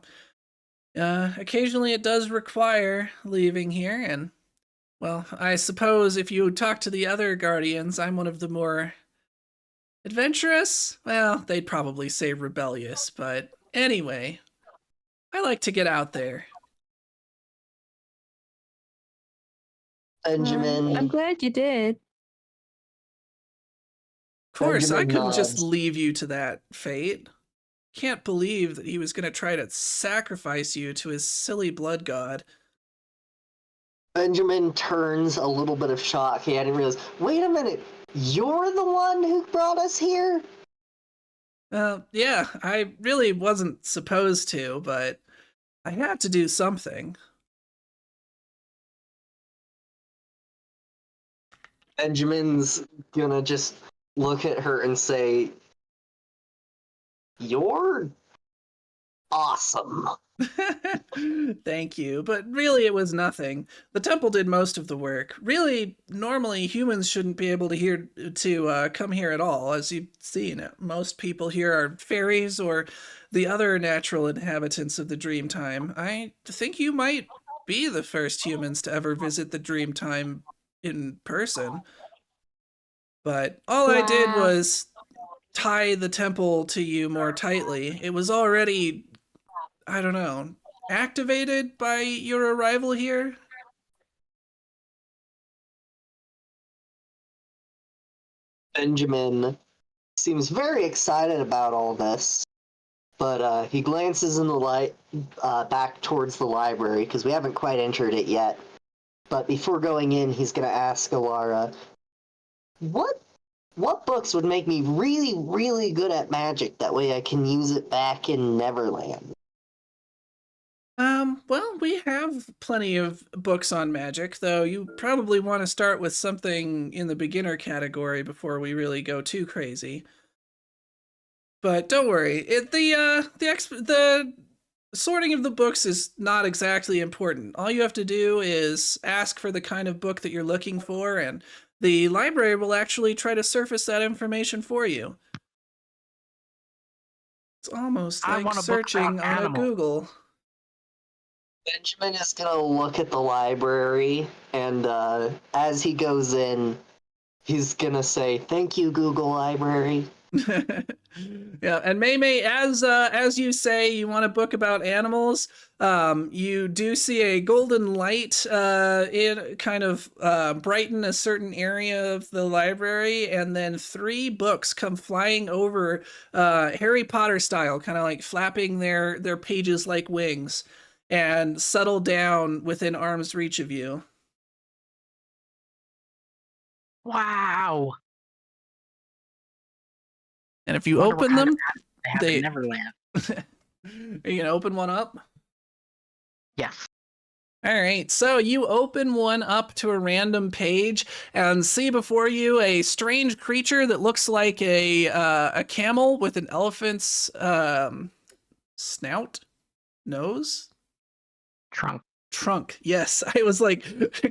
occasionally it does require leaving here, and, well, I suppose if you talk to the other Guardians, I'm one of the more adventurous? Well, they'd probably say rebellious, but anyway, I like to get out there.
Benjamin.
I'm glad you did.
Of course, I
Benjamin
couldn't just
nods.
leave you to that fate. Can't believe that he was going to try to sacrifice you to his silly blood god.
Benjamin turns a little bit of shock. He hadn't realized, wait a minute, you're the one who brought us here?
Yeah, I really wasn't supposed to, but I had to do something.
Benjamin's gonna just look at her and say, "You're awesome."
Thank you, but really it was nothing. The temple did most of the work. Really, normally humans shouldn't be able to come here at all. As you've seen, most people here are fairies or the other natural inhabitants of the Dreamtime. I think you might be the first humans to ever visit the Dreamtime in person. But all I did
Wow.
was tie the temple to you more tightly. It was already, I don't know, activated by your arrival here?
Benjamin seems very excited about all this, but he glances in the light back towards the library because we haven't quite entered it yet. But before going in, he's going to ask Alara, what books would make me really, really good at magic? That way I can use it back in Neverland.
Well, we have plenty of books on magic, though you probably want to start with something in the beginner category before we really go too crazy. But don't worry, the sorting of the books is not exactly important. All you have to do is ask for the kind of book that you're looking for, and the library will actually try to surface that information for you. It's almost
I
like
want a book
searching
about
on a
animals.
Google.
Benjamin is going to look at the library, and as he goes in, he's going to say, "Thank you, Google Library."
Yeah, and May, as you say, you want a book about animals. You do see a golden light in kind of brighten a certain area of the library, and then 3 books come flying over, Harry Potter style, kind of like flapping their pages like wings, and settle down within arm's reach of you.
Wow.
And if you
Wonder what
open
kind
them,
of animals they have
they
in Neverland.
are you gonna open one up?
Yes.
All right, so you open one up to a random page and see before you a strange creature that looks like a camel with an elephant's snout, nose, trunk. Yes, I was like,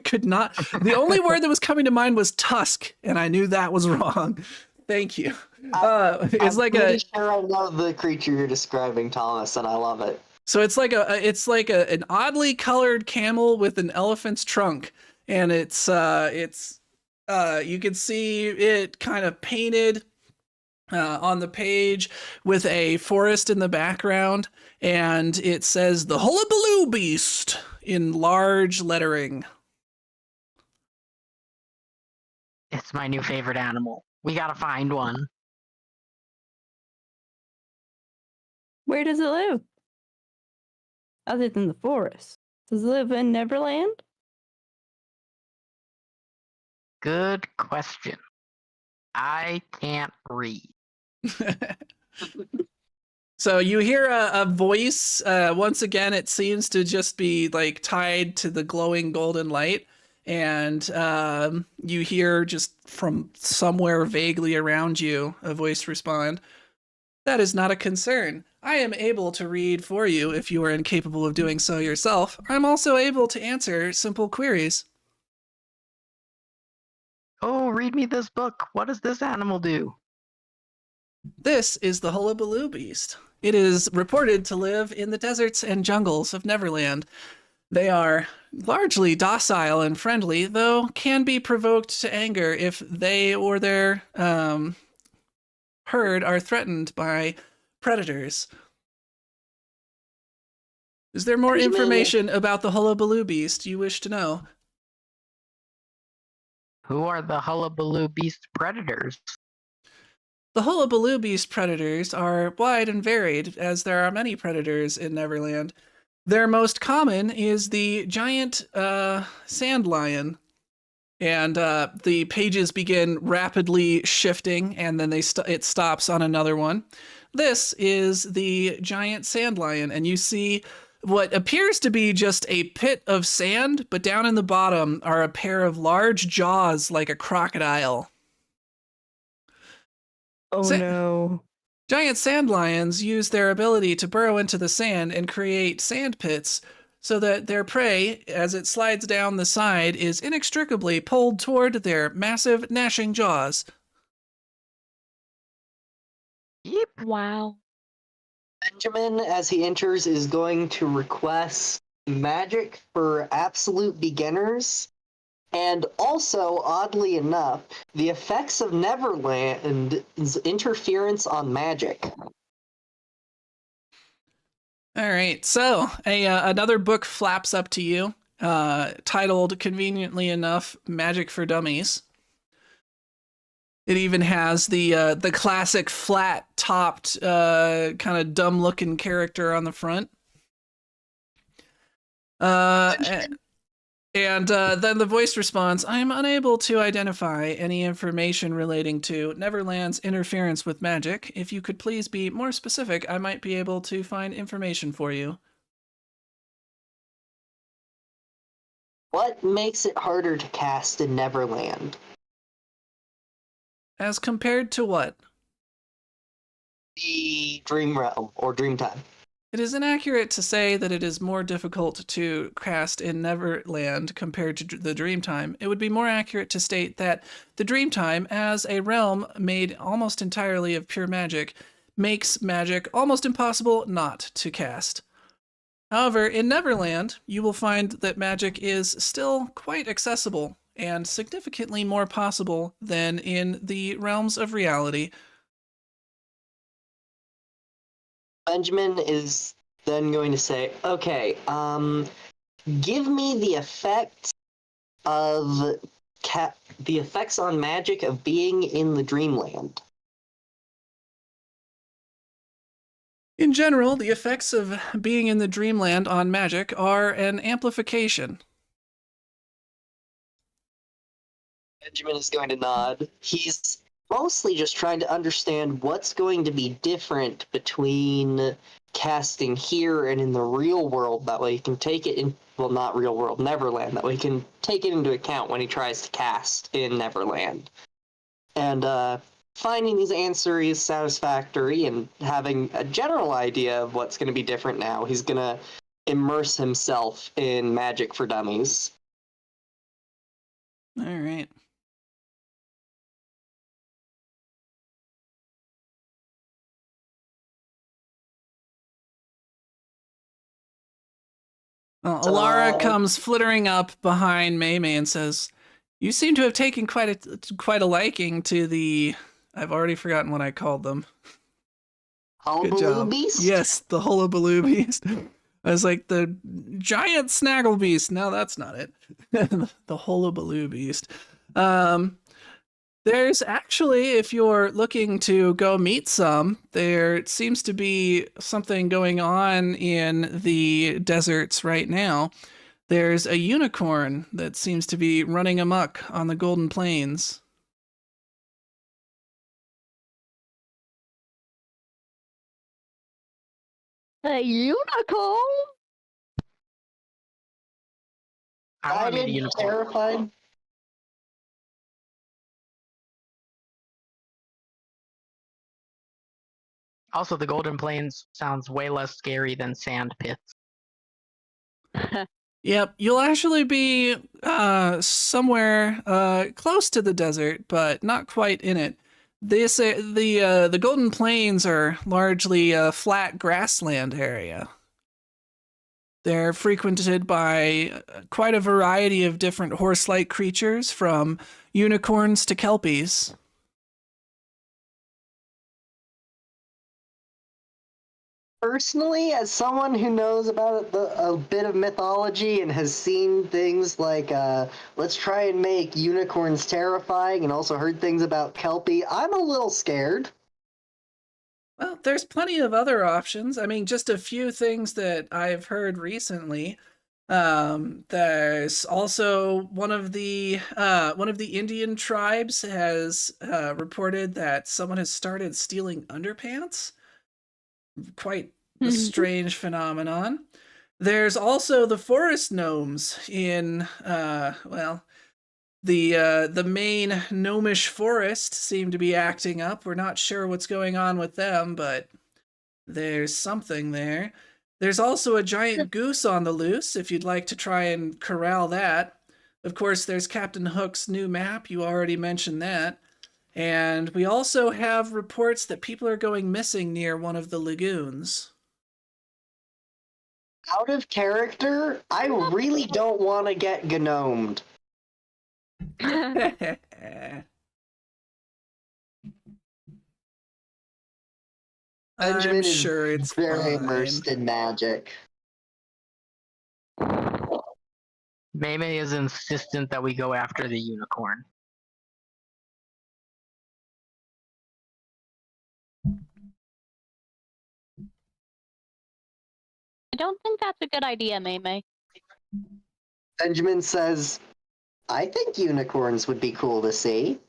could not. The only word that was coming to mind was tusk, and I knew that was wrong. Thank you. It's
I'm
like
pretty sure I know the creature you're describing, Thomas, and I love it.
So it's like an oddly colored camel with an elephant's trunk, and it's you can see it kind of painted on the page with a forest in the background, and it says the Hullabaloo Beast in large lettering.
It's my new favorite animal. We gotta find one.
Where does it live? Other than the forest. Does it live in Neverland?
Good question. I can't read.
So you hear a voice. Once again, it seems to just be like tied to the glowing golden light. And you hear just from somewhere vaguely around you a voice respond, "That is not a concern. I am able to read for you if you are incapable of doing so yourself. I'm also able to answer simple queries."
Oh, read me this book. What does this animal do?
This is the Hullabaloo Beast. It is reported to live in the deserts and jungles of Neverland. They are largely docile and friendly, though can be provoked to anger if they or their herd are threatened by predators. Is there more
Benjamin-
information about the Hullabaloo Beast you wish to know?
Who are the Hullabaloo Beast predators?
The Hullabaloo Beast predators are wide and varied, as there are many predators in Neverland. Their most common is the giant sand lion. And the pages begin rapidly shifting, and then it stops on another one. This is the giant sand lion, and you see what appears to be just a pit of sand, but down in the bottom are a pair of large jaws like a crocodile.
Oh
Sa-
no.
Giant sand lions use their ability to burrow into the sand and create sand pits so that their prey, as it slides down the side, is inextricably pulled toward their massive gnashing jaws.
Yep.
Wow.
Benjamin, as he enters, is going to request magic for absolute beginners. And also, oddly enough, the effects of Neverland's interference on magic.
All right, so another book flaps up to you, titled, conveniently enough, Magic for Dummies. It even has the classic flat-topped, kind of dumb-looking character on the front. And then the voice responds, I'm unable to identify any information relating to Neverland's interference with magic. If you could please be more specific, I might be able to find information for you.
What makes it harder to cast in Neverland?
As compared to what?
The Dream Realm, or Dreamtime.
It is inaccurate to say that it is more difficult to cast in Neverland compared to the Dreamtime. It would be more accurate to state that the Dreamtime, as a realm made almost entirely of pure magic, makes magic almost impossible not to cast. However, in Neverland, you will find that magic is still quite accessible and significantly more possible than in the realms of reality.
Benjamin is then going to say, okay, give me the effects of the effects on magic of being in the Dreamland.
In general, the effects of being in the Dreamland on magic are an amplification.
Benjamin is going to nod. He's mostly just trying to understand what's going to be different between casting here and in the real world. That way he can take it in, well, not real world, Neverland. That way he can take it into account when he tries to cast in Neverland. And finding these answers is satisfactory and having a general idea of what's going to be different now, he's going to immerse himself in Magic for Dummies.
All right. Alara comes flittering up behind Maymay and says, you seem to have taken quite a liking to the... I've already forgotten what I called them.
Hullabaloo Beast?
Yes, the Hullabaloo Beast. I was like, the giant Snaggle Beast. No, that's not it. The Hullabaloo Beast. There's actually, if you're looking to go meet some, there seems to be something going on in the deserts right now. There's a unicorn that seems to be running amok on the Golden Plains.
A unicorn?
I want to meet a unicorn.
Terrified.
Also, the Golden Plains sounds way less scary than sand pits.
Yep, you'll actually be somewhere close to the desert, but not quite in it. The Golden Plains are largely a flat grassland area. They're frequented by quite a variety of different horse-like creatures, from unicorns to kelpies.
Personally, as someone who knows about a bit of mythology and has seen things like, let's try and make unicorns terrifying, and also heard things about Kelpie, I'm a little scared.
Well, there's plenty of other options. I mean, just a few things that I've heard recently. There's also one of the Indian tribes has reported that someone has started stealing underpants. Quite a strange phenomenon. There's also the forest gnomes in, the main gnomish forest seem to be acting up. We're not sure what's going on with them, but there's something there. There's also a giant goose on the loose, if you'd like to try and corral that. Of course, there's Captain Hook's new map. You already mentioned that. And we also have reports that people are going missing near one of the lagoons.
Out of character, I really don't want to get gnomed. Benjamin
I'm
is
sure it's
very
fine.
immersed in magic.
Meme is insistent that we go after the unicorn.
I don't think that's a good idea, Maymay.
Benjamin says, I think unicorns would be cool to see.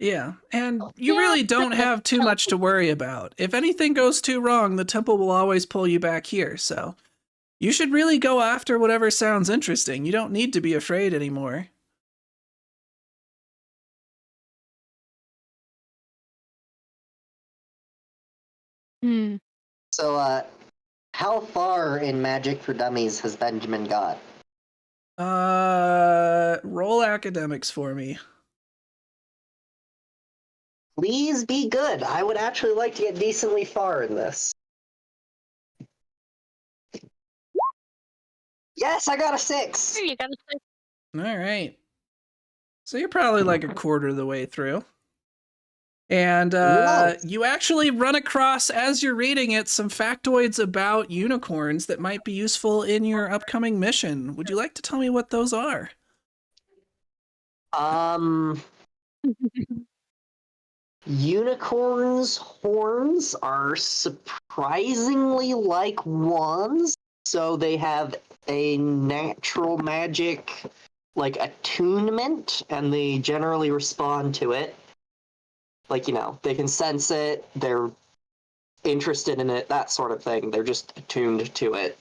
Yeah, and you
Yeah,
really don't
but
have too much to worry about. If anything goes too wrong, the temple will always pull you back here, so you should really go after whatever sounds interesting. You don't need to be afraid anymore.
Hmm.
So, how far in Magic for Dummies has Benjamin got?
Roll academics for me.
Please be good. I would actually like to get decently far in this. Yes, I got a 6.
Here, you gotta say.
All right. So you're probably like a quarter of the way through. And
Nice.
you actually run across, as you're reading it, some factoids about unicorns that might be useful in your upcoming mission. Would you like to tell me what those are?
Unicorns' horns are surprisingly like wands, so they have a natural magic, like, attunement, and they generally respond to it. Like, they can sense it, they're interested in it, that sort of thing. They're just attuned to it.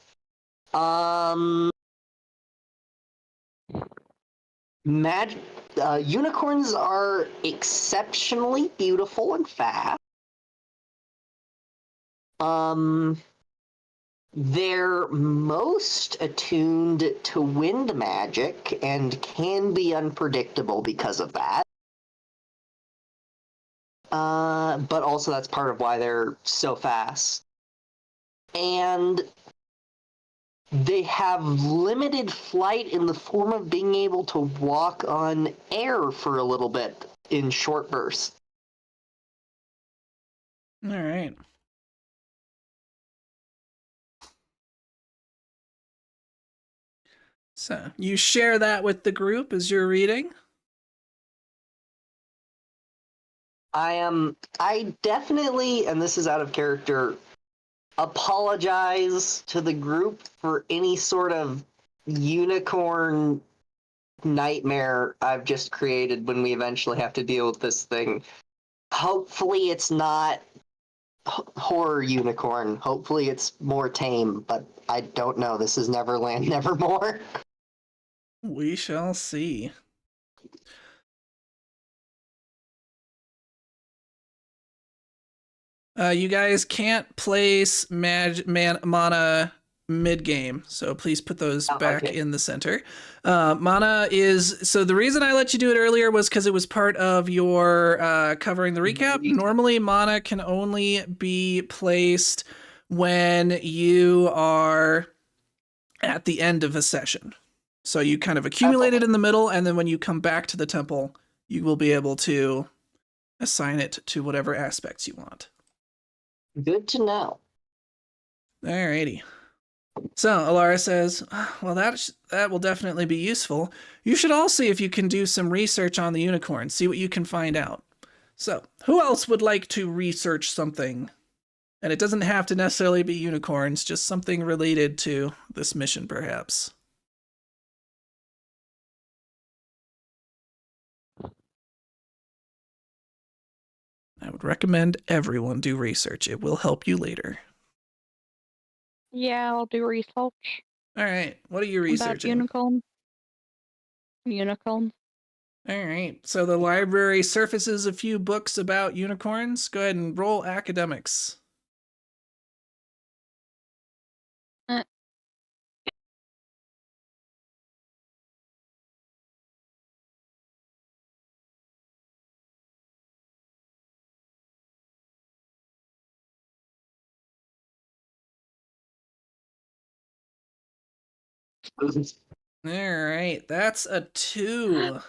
Unicorns are exceptionally beautiful and fast. They're most attuned to wind magic and can be unpredictable because of that. But also that's part of why they're so fast. And they have limited flight in the form of being able to walk on air for a little bit in short bursts.
All right. So you share that with the group as you're reading?
I definitely, and this is out of character, apologize to the group for any sort of unicorn nightmare I've just created when we eventually have to deal with this thing. Hopefully it's not horror unicorn. Hopefully it's more tame, but I don't know. This is Neverland, Nevermore.
We shall see. You guys can't place mana mid-game, so please put those back
Okay.
in the center. Mana is... So the reason I let you do it earlier was because it was part of your covering the recap. Normally, mana can only be placed when you are at the end of a session. So you kind of accumulate it in the middle, and then when you come back to the temple, you will be able to assign it to whatever aspects you want.
Good to know.
Alrighty. So Alara says, well, that will definitely be useful. You should all see if you can do some research on the unicorn, see what you can find out. So who else would like to research something? And it doesn't have to necessarily be unicorns, just something related to this mission, perhaps. I would recommend everyone do research. It will help you later.
Yeah, I'll do research
All right. What are you
about
researching?
unicorns. Unicorns.
All right. So the library surfaces a few books about unicorns. Go ahead and roll academics.
Uh.
All right. That's a 2.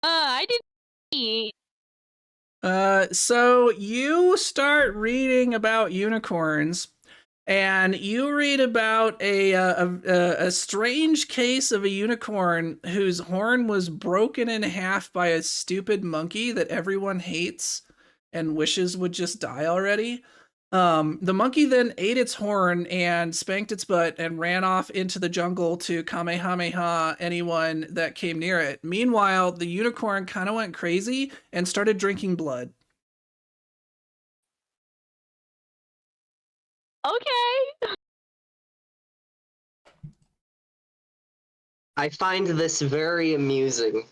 I didn't eat.
So you start reading about unicorns, and you read about a strange case of a unicorn whose horn was broken in half by a stupid monkey that everyone hates and wishes would just die already. The monkey then ate its horn and spanked its butt and ran off into the jungle to Kamehameha anyone that came near it. Meanwhile, the unicorn kind of went crazy and started drinking blood.
Okay.
I find this very amusing.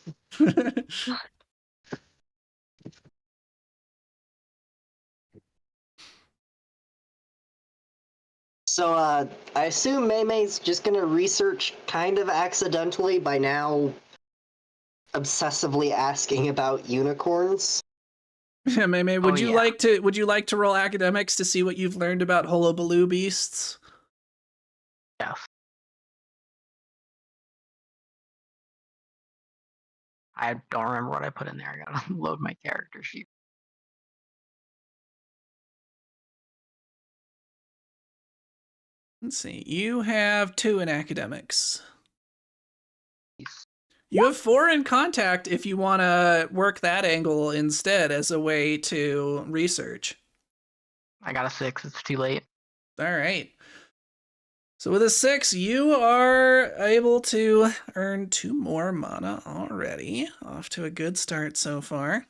So, I assume Maymay's just gonna research kind of accidentally by now obsessively asking about unicorns.
Yeah, Maymay,
Oh, yeah.
would you like to roll academics to see what you've learned about hullabaloo beasts?
Yes. I don't remember what I put in there. I gotta load my character sheet.
Let's see. You have 2 in academics. You have 4 in contact if you want to work that angle instead as a way to research.
I got a 6. It's too late.
All right. So with a 6, you are able to earn 2 more mana already. Off to a good start so far.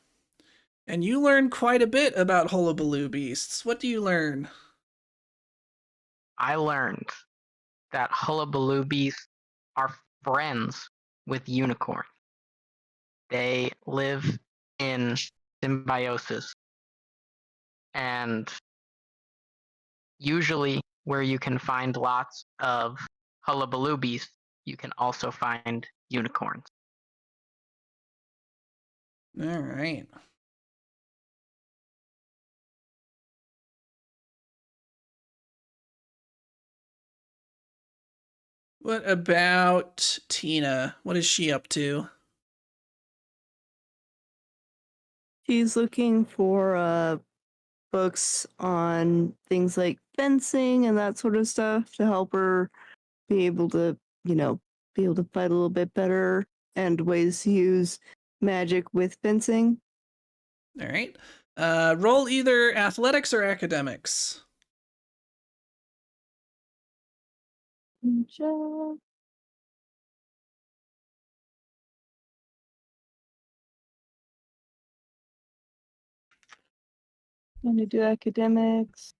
And you learn quite a bit about hullabaloo beasts. What do you learn?
I learned that hullabaloo beasts are friends with unicorn. They live in symbiosis. And usually where you can find lots of hullabaloo beasts, you can also find unicorns.
All right. What about Tina? What is she up to?
She's looking for books on things like fencing and that sort of stuff to help her be able to, be able to fight a little bit better and ways to use magic with fencing.
All right. Roll either athletics or academics.
Job. I'm gonna do academics.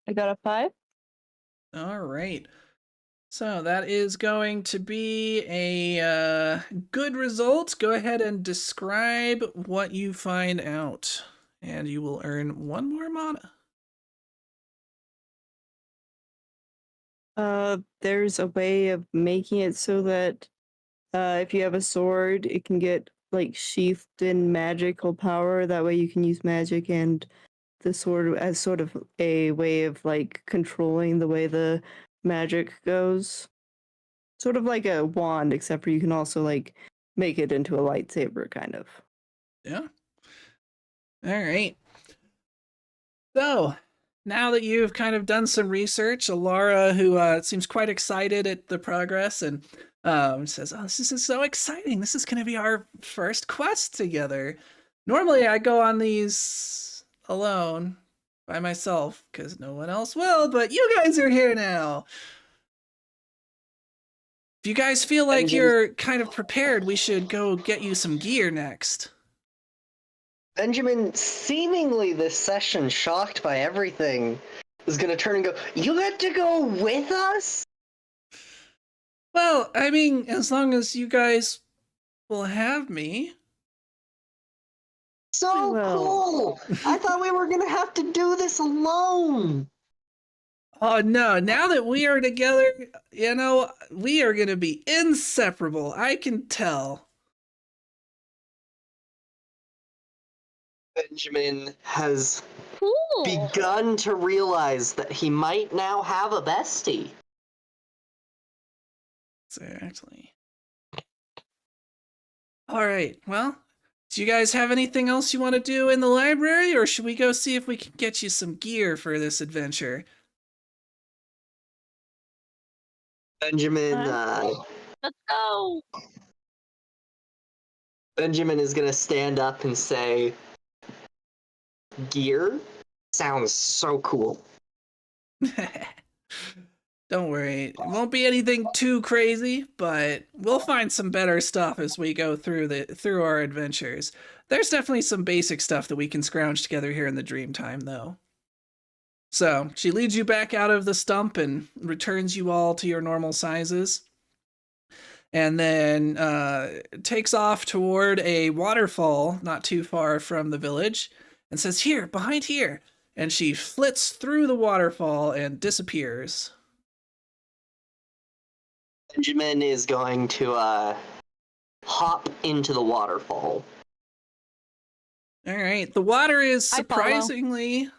I got a 5.
All right. So that is going to be a good result. Go ahead and describe what you find out, and you will earn 1 more mana.
There's a way of making it so that if you have a sword, it can get like sheathed in magical power. That way you can use magic and the sword as sort of a way of like controlling the way the magic goes. Sort of like a wand, except for you can also like make it into a lightsaber, kind of.
Yeah. All right. So now that you've kind of done some research, Alara, who seems quite excited at the progress and says, "Oh, this is so exciting! This is going to be our first quest together. Normally, I go on these alone by myself because no one else will, but you guys are here now." If you guys feel like
Benjamin-
you're kind of prepared, we should go get you some gear next.
Benjamin, seemingly this session, shocked by everything, is gonna turn and go, "You get to go with us?"
Well, I mean, as long as you guys will have me.
So
Well.
cool! I thought we were gonna have to do this alone.
Oh no, now that we are together, you know, we are going to be inseparable. I can tell.
Benjamin has
Cool.
begun to realize that he might now have a bestie.
Exactly. All right, well, do you guys have anything else you want to do in the library, or should we go see if we can get you some gear for this adventure?
Benjamin,
Let's go.
Benjamin is gonna stand up and say, "Gear sounds so cool."
Don't worry, it won't be anything too crazy, but we'll find some better stuff as we go through our adventures. There's definitely some basic stuff that we can scrounge together here in the Dreamtime, though. So she leads you back out of the stump and returns you all to your normal sizes, and then takes off toward a waterfall not too far from the village, and says, "Here, behind here." And she flits through the waterfall and disappears.
Benjamin is going to hop into the waterfall.
All right, the water is
I follow.
surprisingly.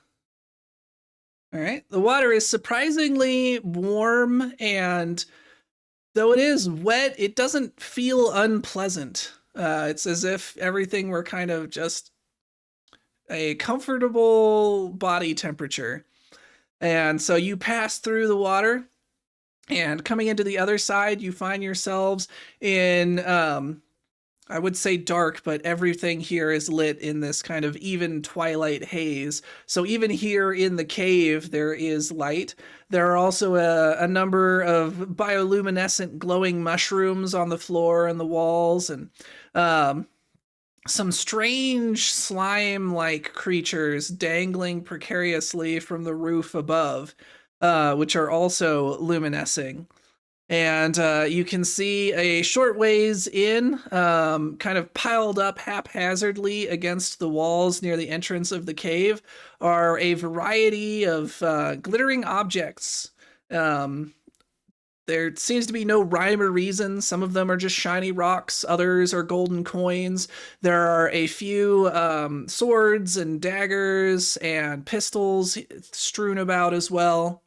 All right, the water is surprisingly warm, and though it is wet, it doesn't feel unpleasant. It's as if everything were kind of just a comfortable body temperature. And so you pass through the water, and coming into the other side, you find yourselves in, I would say dark, but everything here is lit in this kind of even twilight haze. So even here in the cave, there is light. There are also a number of bioluminescent glowing mushrooms on the floor and the walls, and some strange slime-like creatures dangling precariously from the roof above, which are also luminescing. And you can see a short ways in, kind of piled up haphazardly against the walls near the entrance of the cave, are a variety of glittering objects. There seems to be no rhyme or reason. Some of them are just shiny rocks. Others are golden coins. There are a few swords and daggers and pistols strewn about as well.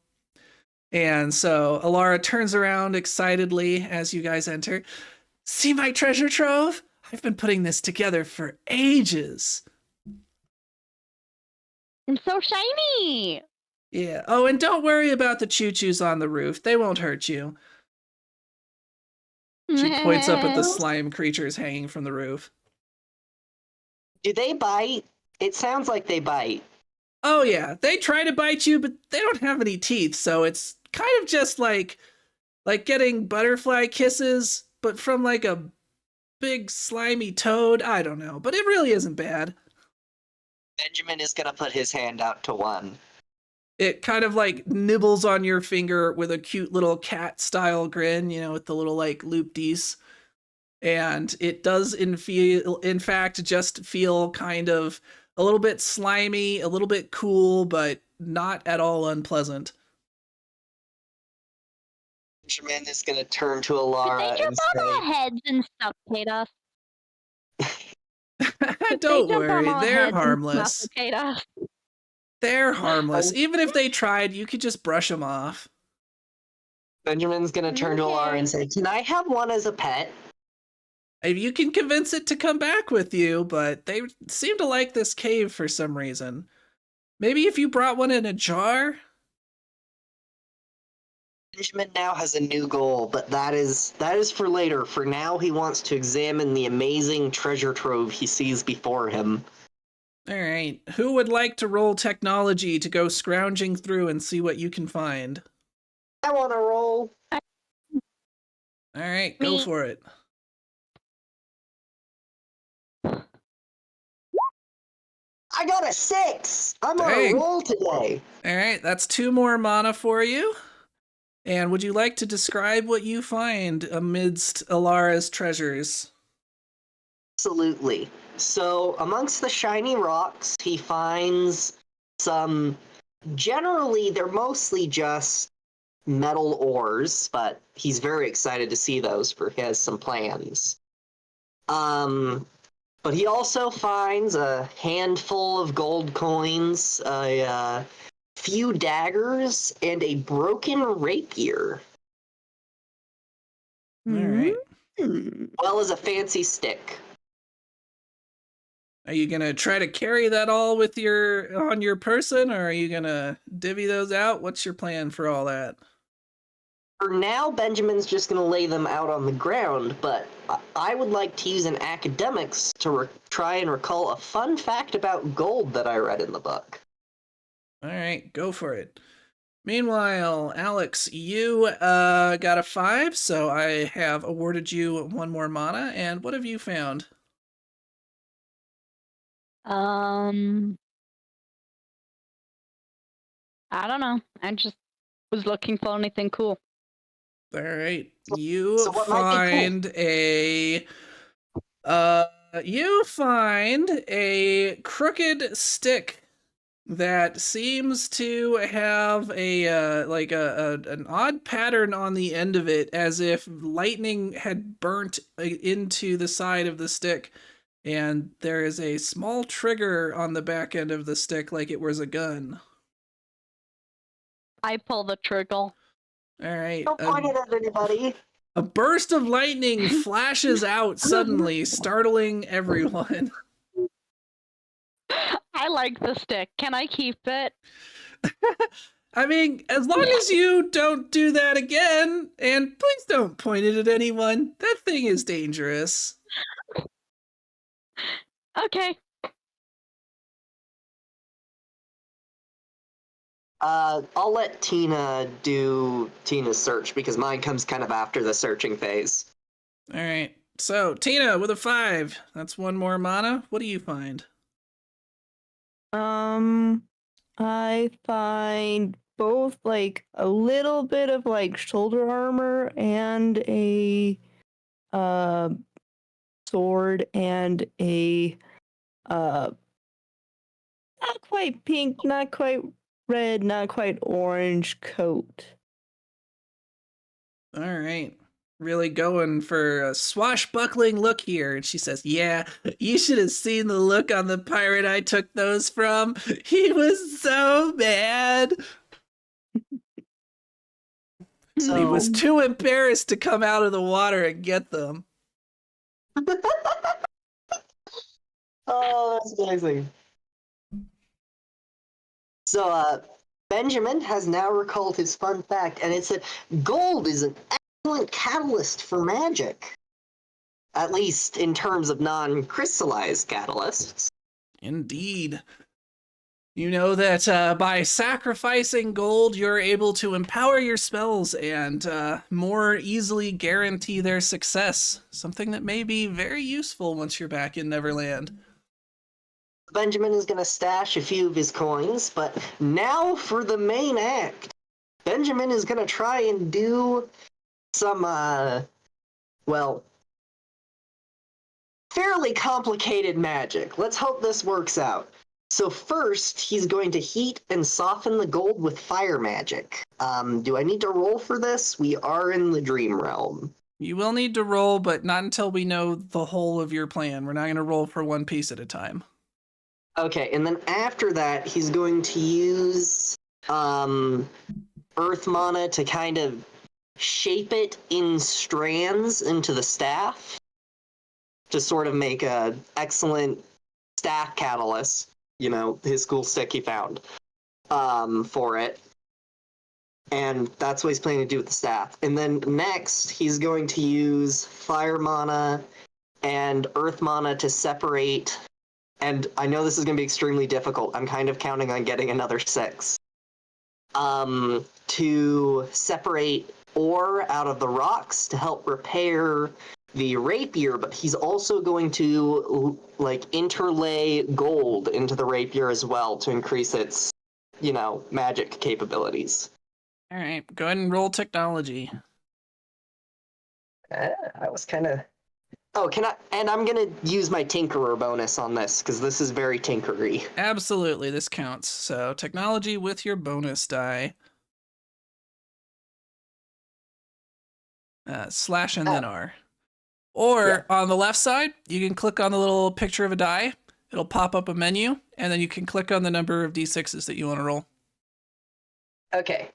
And so Alara turns around excitedly as you guys enter. "See my treasure trove? I've been putting this together for ages."
I'm so shiny.
Yeah. Oh, and don't worry about the choo-choos on the roof. They won't hurt you. She points up at the slime creatures hanging from the roof.
Do they bite? It sounds like they bite.
Oh yeah, they try to bite you, but they don't have any teeth, so it's kind of just like getting butterfly kisses, but from like a big slimy toad. I don't know, but it really isn't bad.
Benjamin is gonna put his hand out to one.
It kind of like nibbles on your finger with a cute little cat style grin, you know, with the little like loop-dees. And it does in fact just feel kind of a little bit slimy, a little bit cool, but not at all unpleasant.
Benjamin is gonna turn to
Did
Alara
they
and
jump on our
say,
heads and suffocate us? Did
Don't
they jump on
worry,
our
they're
heads and
harmless.
suffocate us?
They're harmless. Even if they tried, you could just brush them off.
Benjamin's gonna turn to Alara
Okay.
and say, "Can I have one as a pet?"
If you can convince it to come back with you, but they seem to like this cave for some reason. Maybe if you brought one in a jar?
Benjamin now has a new goal, but that is for later. For now, he wants to examine the amazing treasure trove he sees before him.
All right. Who would like to roll technology to go scrounging through and see what you can find?
I want to roll.
All right, go
Me.
for it.
I got a 6. I'm on a
Dang.
roll today.
All right, that's 2 more mana for you. And would you like to describe what you find amidst Alara's treasures?
Absolutely. So, amongst the shiny rocks, he finds some. Generally, they're mostly just metal ores, but he's very excited to see those for he has some plans. But he also finds a handful of gold coins, a few daggers, and a broken rapier,
All right.
Mm.
well as a fancy stick.
Are you gonna try to carry that all with on your person, or are you gonna divvy those out? What's your plan for all that?
For now, Benjamin's just going to lay them out on the ground, but I would like to use an academics to try and recall a fun fact about gold that I read in the book.
All right, go for it. Meanwhile, Alex, you got a 5, so I have awarded you 1 more mana. And what have you found?
I don't know. I just was looking for anything cool.
All right, you
So what might be cool?
find you find a crooked stick that seems to have a like an odd pattern on the end of it, as if lightning had burnt into the side of the stick, and there is a small trigger on the back end of the stick like it was a gun.
I pull the trigger.
All right.
Don't point it at anybody.
A burst of lightning flashes out suddenly, startling everyone.
I like the stick. Can I keep it?
I mean, as long as you don't do that again, and please don't point it at anyone. That thing is dangerous.
Okay.
I'll let Tina do Tina's search because mine comes kind of after the searching phase.
All right. So, Tina with a 5. That's 1 more mana. What do you find?
I find both like a little bit of like shoulder armor and a sword and a not quite pink, not quite red, not quite orange coat.
All right. Really going for a swashbuckling look here. And she says, yeah, you should have seen the look on the pirate I took those from. He was so mad.
So,
He was too embarrassed to come out of the water and get them.
oh, that's amazing. So, Benjamin has now recalled his fun fact, and it's that gold is an excellent catalyst for magic. At least in terms of non-crystallized catalysts.
Indeed. You know that by sacrificing gold, you're able to empower your spells and more easily guarantee their success. Something that may be very useful once you're back in Neverland.
Benjamin is going to stash a few of his coins, but now for the main act. Benjamin is going to try and do some, well, fairly complicated magic. Let's hope this works out. So first, he's going to heat and soften the gold with fire magic. Do I need to roll for this? We are in the dream realm.
You will need to roll, but not until we know the whole of your plan. We're not going to roll for one piece at a time.
Okay, and then after that, he's going to use earth mana to kind of shape it in strands into the staff to sort of make a excellent staff catalyst. You know, his cool stick he found for it. And that's what he's planning to do with the staff. And then next, he's going to use fire mana and earth mana to separate. And I know this is going to be extremely difficult. I'm kind of counting on getting another 6. To separate ore out of the rocks to help repair the rapier, but he's also going to like interlay gold into the rapier as well to increase its, magic capabilities.
All right, go ahead and roll technology.
I was kind of. Oh, can I? And I'm gonna use my Tinkerer bonus on this because this is very tinkery.
Absolutely, this counts. So technology with your bonus die. Slash and then R. Or on the left side, you can click on the little picture of a die. It'll pop up a menu, and then you can click on the number of D6s that you want to roll.
Okay.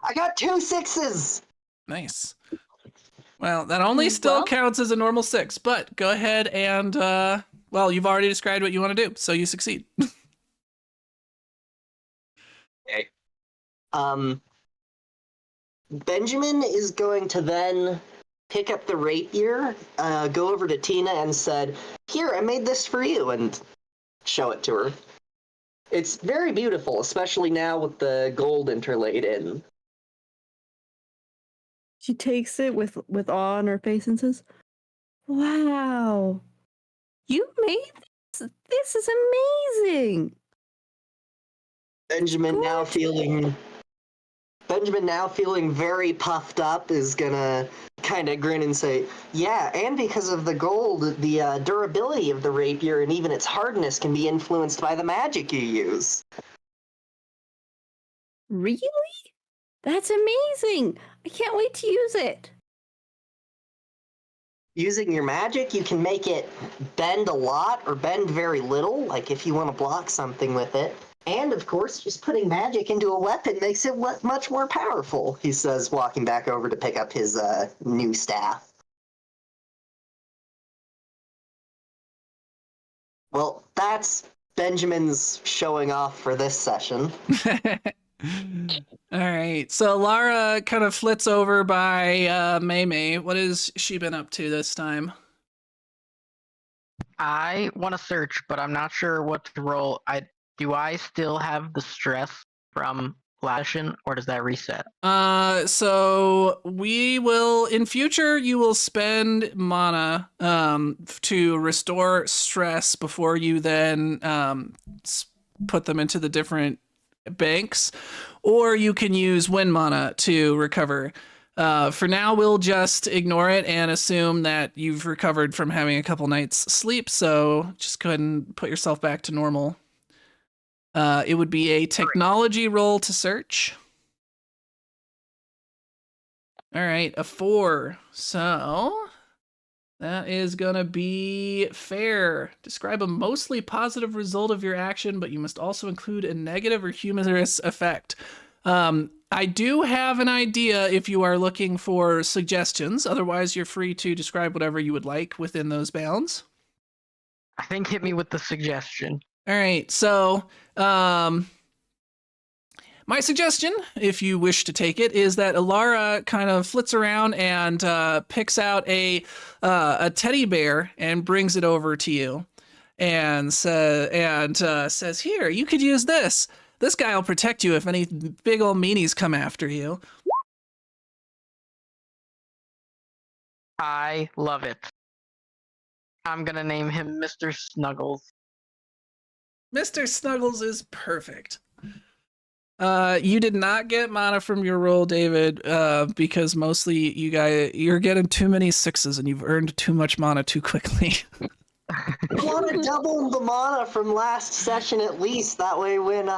I got 2 6s.
Nice. Well, that only still counts as a normal 6, but go ahead and, you've already described what you want to do, so you succeed.
Okay. Benjamin is going to then pick up the rapier, go over to Tina and said, "Here, I made this for you," and show it to her. It's very beautiful, especially now with the gold interlaid in.
She takes it with awe on her face and says, "Wow, you made this! This is amazing!"
Benjamin now feeling very puffed up is gonna kind of grin and say, "Yeah, and because of the gold, the durability of the rapier and even its hardness can be influenced by the magic you use."
Really? That's amazing! I can't wait to use it.
Using your magic, you can make it bend a lot or bend very little, like if you want to block something with it. And, of course, just putting magic into a weapon makes it much more powerful, he says, walking back over to pick up his new staff. Well, that's Benjamin's showing off for this session.
All right, so Lara kind of flits over by May. What has she been up to this time?
I want to search, but I'm not sure what to roll. Do I still have the stress from last session, or does that reset?
So we will in future. You will spend mana to restore stress before you then put them into the different banks, or you can use win mana to recover. For now, we'll just ignore it and assume that you've recovered from having a couple nights sleep. So just go ahead and put yourself back to normal. It would be a technology roll to search. All right, a 4. So that is going to be fair. Describe a mostly positive result of your action, but you must also include a negative or humorous effect. I do have an idea if you are looking for suggestions. Otherwise, you're free to describe whatever you would like within those bounds.
I think hit me with the suggestion.
All right, so my suggestion, if you wish to take it, is that Alara kind of flits around and picks out a teddy bear and brings it over to you, and says, "Here, you could use this. This guy will protect you if any big old meanies come after you."
I love it. I'm gonna name him Mr. Snuggles.
Mr. Snuggles is perfect. You did not get mana from your roll, David, because mostly you're getting too many 6s and you've earned too much mana too quickly.
I want to double the mana from last session at least. That way when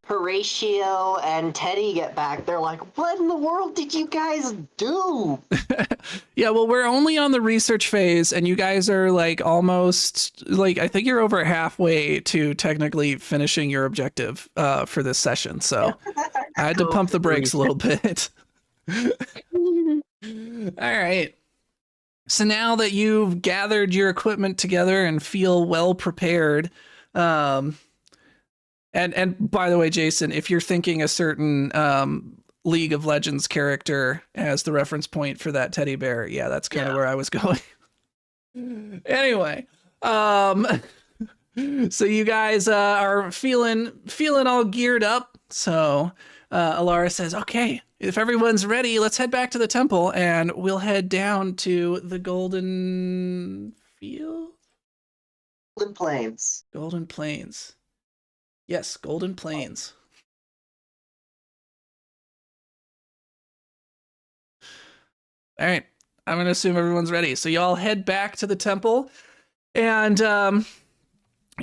Horatio and Teddy get back, they're like, "What in the world did you guys do?"
Yeah, well, we're only on the research phase, and you guys are almost I think you're over halfway to technically finishing your objective for this session. So I had to pump the brakes a little bit. All right. So now that you've gathered your equipment together and feel well prepared, and by the way, Jason, if you're thinking a certain League of Legends character as the reference point for that teddy bear, yeah, that's kind of where I was going. Anyway, So you guys are feeling all geared up. So Alara says, "Okay, if everyone's ready, let's head back to the temple, and we'll head down to the Golden Field,
Golden Plains.
Golden Plains. Yes, Golden Plains." All right, I'm gonna assume everyone's ready. So y'all head back to the temple, and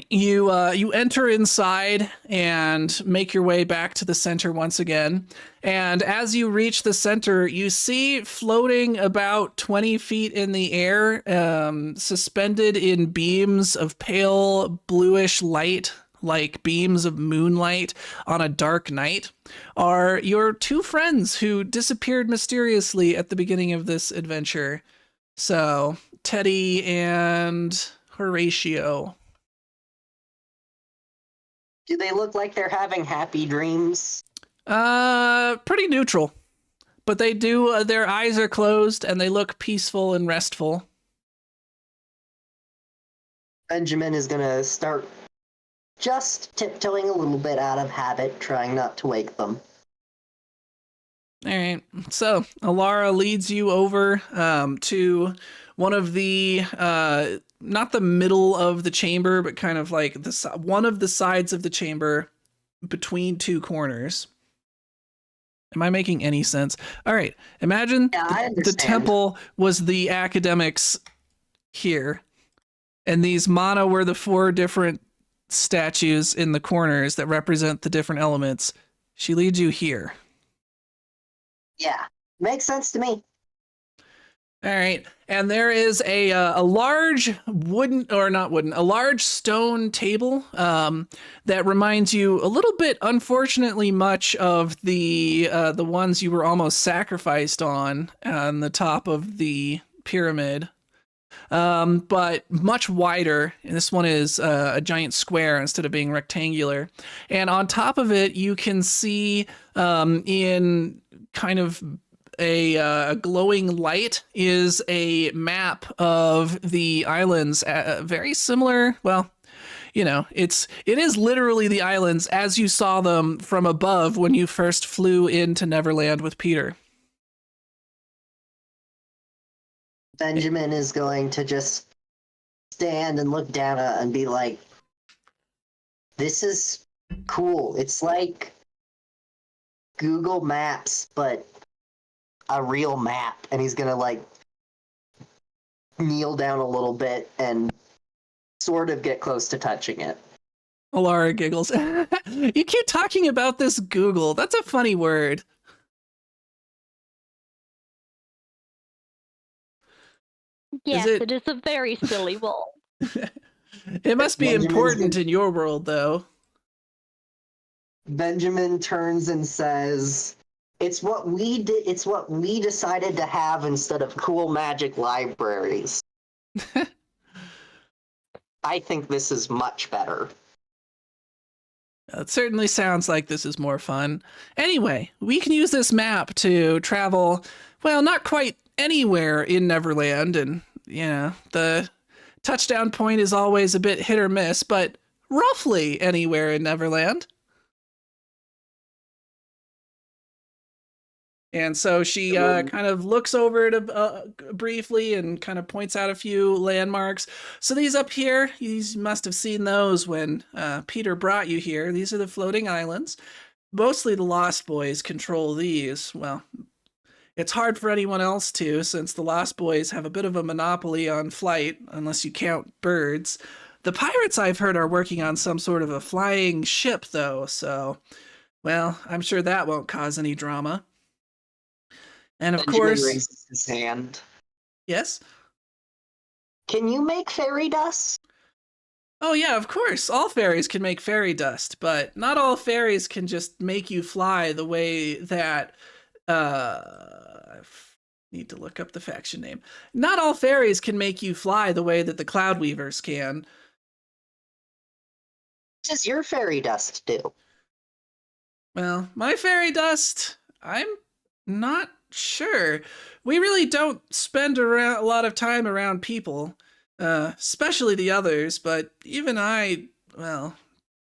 you enter inside and make your way back to the center once again. And as you reach the center, you see floating about 20 feet in the air, suspended in beams of pale bluish light, like beams of moonlight on a dark night, are your two friends who disappeared mysteriously at the beginning of this adventure. So, Teddy and Horatio.
Do they look like they're having happy dreams?
Pretty neutral. But they do, their eyes are closed and they look peaceful and restful.
Benjamin is gonna start just tiptoeing a little bit out of habit, trying not to wake them.
All right. So Alara leads you over to one of the not the middle of the chamber, but kind of like one of the sides of the chamber between two corners. Am I making any sense? All right. Imagine the temple was the academics here, and these mana were the four different statues in the corners that represent the different elements. She leads you here.
Yeah, makes sense to me.
All right, and there is a large a large stone table that reminds you a little bit, unfortunately, much of the ones you were almost sacrificed on the top of the pyramid, but much wider. And this one is a giant square instead of being rectangular. And on top of it, you can see in kind of a glowing light is a map of the islands, very similar. Well, you know, it is literally the islands as you saw them from above when you first flew into Neverland with Peter.
Benjamin is going to just stand and look down at it and be like, this is cool. It's like Google Maps, but a real map. And he's gonna like kneel down a little bit and sort of get close to touching it.
Alara giggles. You keep talking about this Google. That's a funny word.
Yes, it is a very silly world.
It must be important in your world, though.
Benjamin turns and says, it's what we did. It's what we decided to have instead of cool magic libraries. I think this is much better.
It certainly sounds like this is more fun. Anyway, we can use this map to travel, well, not quite anywhere in Neverland, and, you know, the touchdown point is always a bit hit or miss, but roughly anywhere in Neverland. And so she kind of looks over it briefly and kind of points out a few landmarks. So these up here, you must have seen those when Peter brought you here. These are the floating islands. Mostly the Lost Boys control these. Well, it's hard for anyone else to, since the Lost Boys have a bit of a monopoly on flight, unless you count birds. The pirates, I've heard, are working on some sort of a flying ship, though, so, well, I'm sure that won't cause any drama. And of course,
raises his hand.
Yes?
Can you make fairy dust?
Oh yeah, of course. All fairies can make fairy dust, but not all fairies can just make you fly the way that I need to look up the faction name. Not all fairies can make you fly the way that the Cloud Weavers can.
What does your fairy dust do?
Well, my fairy dust, I'm not sure. We really don't spend a lot of time around people. especially the others, but even I, well,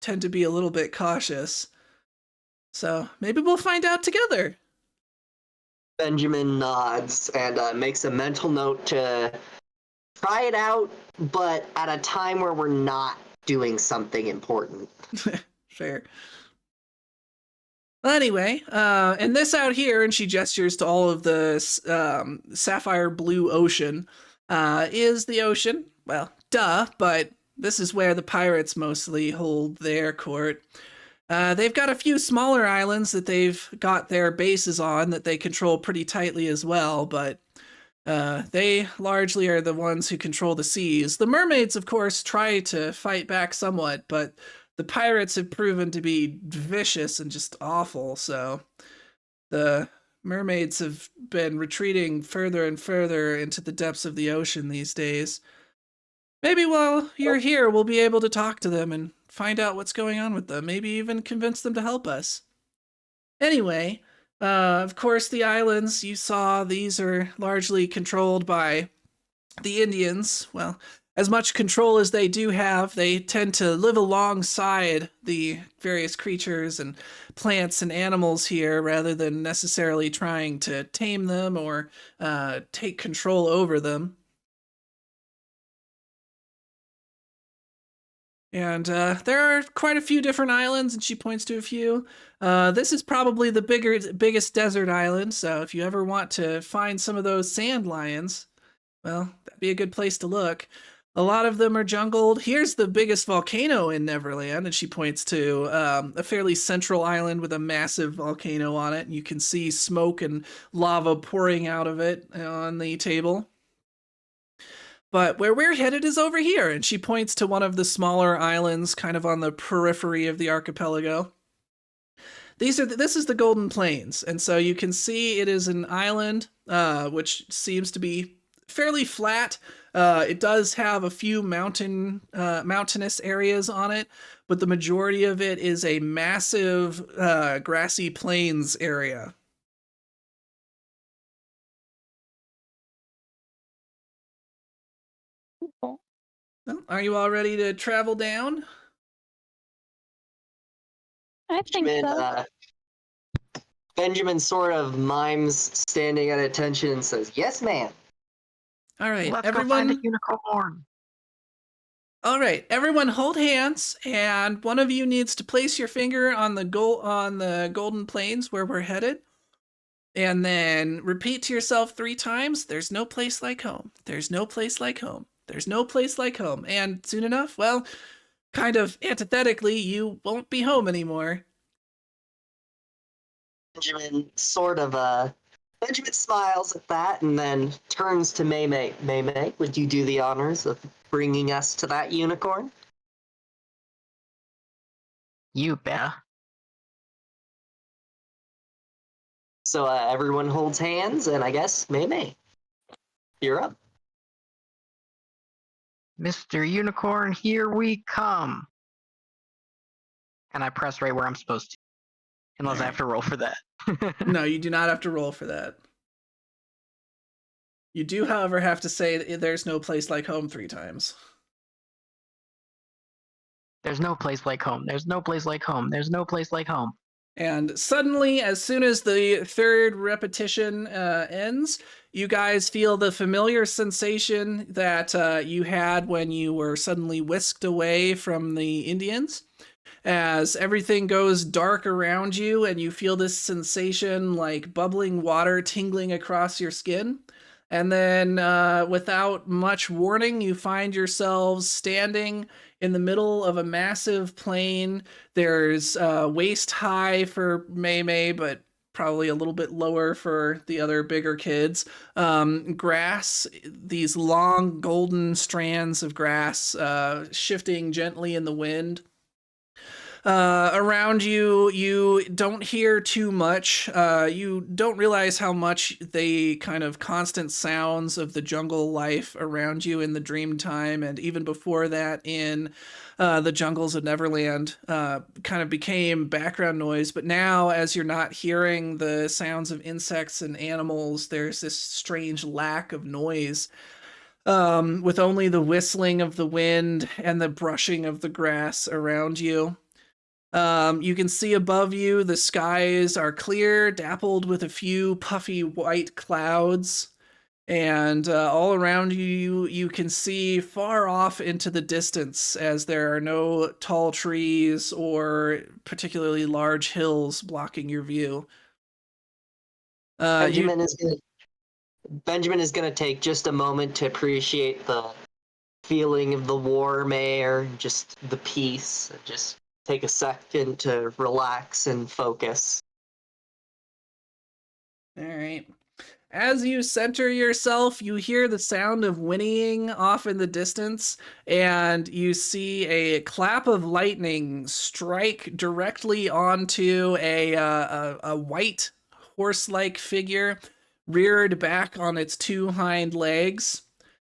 tend to be a little bit cautious. So maybe we'll find out together.
Benjamin nods and makes a mental note to try it out, but at a time where we're not doing something important.
Fair. Well, anyway, and this out here, and she gestures to all of the sapphire blue ocean, is the ocean. Well, duh, but this is where the pirates mostly hold their court. They've got a few smaller islands that they've got their bases on that they control pretty tightly as well, but they largely are the ones who control the seas. The mermaids, of course, try to fight back somewhat, but the pirates have proven to be vicious and just awful, so the mermaids have been retreating further and further into the depths of the ocean these days. Maybe while you're here, we'll be able to talk to them and find out what's going on with them. Maybe even convince them to help us. Anyway, of course, the islands you saw, these are largely controlled by the Indians. Well, as much control as they do have, they tend to live alongside the various creatures and plants and animals here rather than necessarily trying to tame them or take control over them. And there are quite a few different islands, and she points to a few. This is probably the biggest desert island, so if you ever want to find some of those sand lions, well, that'd be a good place to look. A lot of them are jungled. Here's the biggest volcano in Neverland, and she points to a fairly central island with a massive volcano on it. And you can see smoke and lava pouring out of it on the table. But where we're headed is over here, and she points to one of the smaller islands kind of on the periphery of the archipelago. This is the Golden Plains, and so you can see it is an island which seems to be fairly flat. It does have a few mountainous areas on it, but the majority of it is a massive grassy plains area. Well, are you all ready to travel down?
I think so.
Benjamin sort of mimes standing at attention and says, "Yes, ma'am."
All right,
Let's
everyone.
go find a unicorn.
All right, everyone, hold hands, and one of you needs to place your finger on the Golden Plains where we're headed, and then repeat to yourself 3 times. There's no place like home. There's no place like home. There's no place like home. And soon enough, well, kind of antithetically, you won't be home anymore.
Benjamin Benjamin smiles at that and then turns to May May. May May, would you do the honors of bringing us to that unicorn?
You bet.
So everyone holds hands, and I guess May May, you're up.
Mr. Unicorn, here we come. And I press right where I'm supposed to. Unless I have to roll for that.
No, you do not have to roll for that. You do, however, have to say there's no place like home 3 times.
There's no place like home. There's no place like home. There's no place like home.
And suddenly, as soon as the 3rd repetition ends, you guys feel the familiar sensation that you had when you were suddenly whisked away from the Indians. As everything goes dark around you and you feel this sensation like bubbling water tingling across your skin. And then without much warning, you find yourselves standing in the middle of a massive plain. There's waist high for May May, but probably a little bit lower for the other bigger kids. Grass, these long golden strands of grass shifting gently in the wind. Around you, you don't hear too much. You don't realize how much the kind of constant sounds of the jungle life around you in the dream time, and even before that in the jungles of Neverland, kind of became background noise. But now, as you're not hearing the sounds of insects and animals, there's this strange lack of noise. with only the whistling of the wind and the brushing of the grass around you. You can see above you the skies are clear, dappled with a few puffy white clouds. And all around you can see far off into the distance as there are no tall trees or particularly large hills blocking your view.
Benjamin is gonna take just a moment to appreciate the feeling of the warm air, just the peace. Just take a second to relax and focus.
All right. As you center yourself, you hear the sound of whinnying off in the distance, and you see a clap of lightning strike directly onto a white horse-like figure reared back on its two hind legs.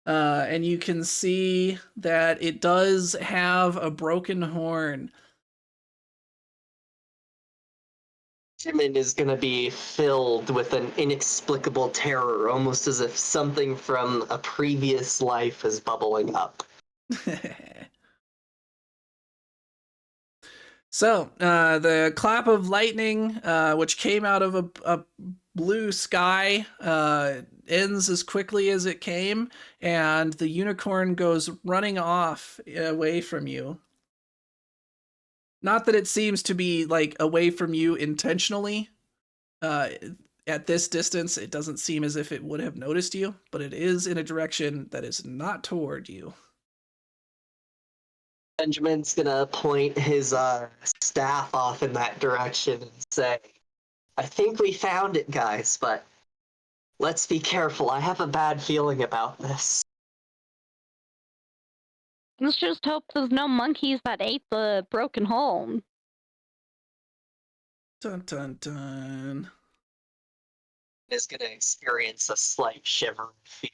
And you can see that it does have a broken horn.
Benjamin is gonna be filled with an inexplicable terror, almost as if something from a previous life is bubbling up.
So, the clap of lightning, which came out of a blue sky, ends as quickly as it came, and the unicorn goes running off away from you. Not that it seems to be, like, away from you intentionally. At this distance, it doesn't seem as if it would have noticed you, but it is in a direction that is not toward you.
Benjamin's gonna point his staff off in that direction and say, I think we found it, guys, but let's be careful. I have a bad feeling about this.
Let's just hope there's no monkeys that ate the broken home.
Dun dun dun.
Is gonna experience a slight shiver of fear.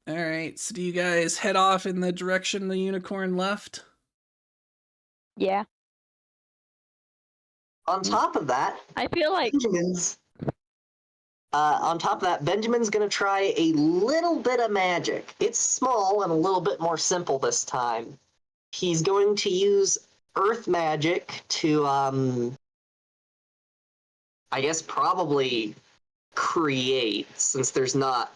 All right, so do you guys head off in the direction the unicorn left?
Yeah.
On top of that,
I feel like
Benjamin's gonna try a little bit of magic. It's small and a little bit more simple this time. He's going to use earth magic to, I guess probably create, since there's not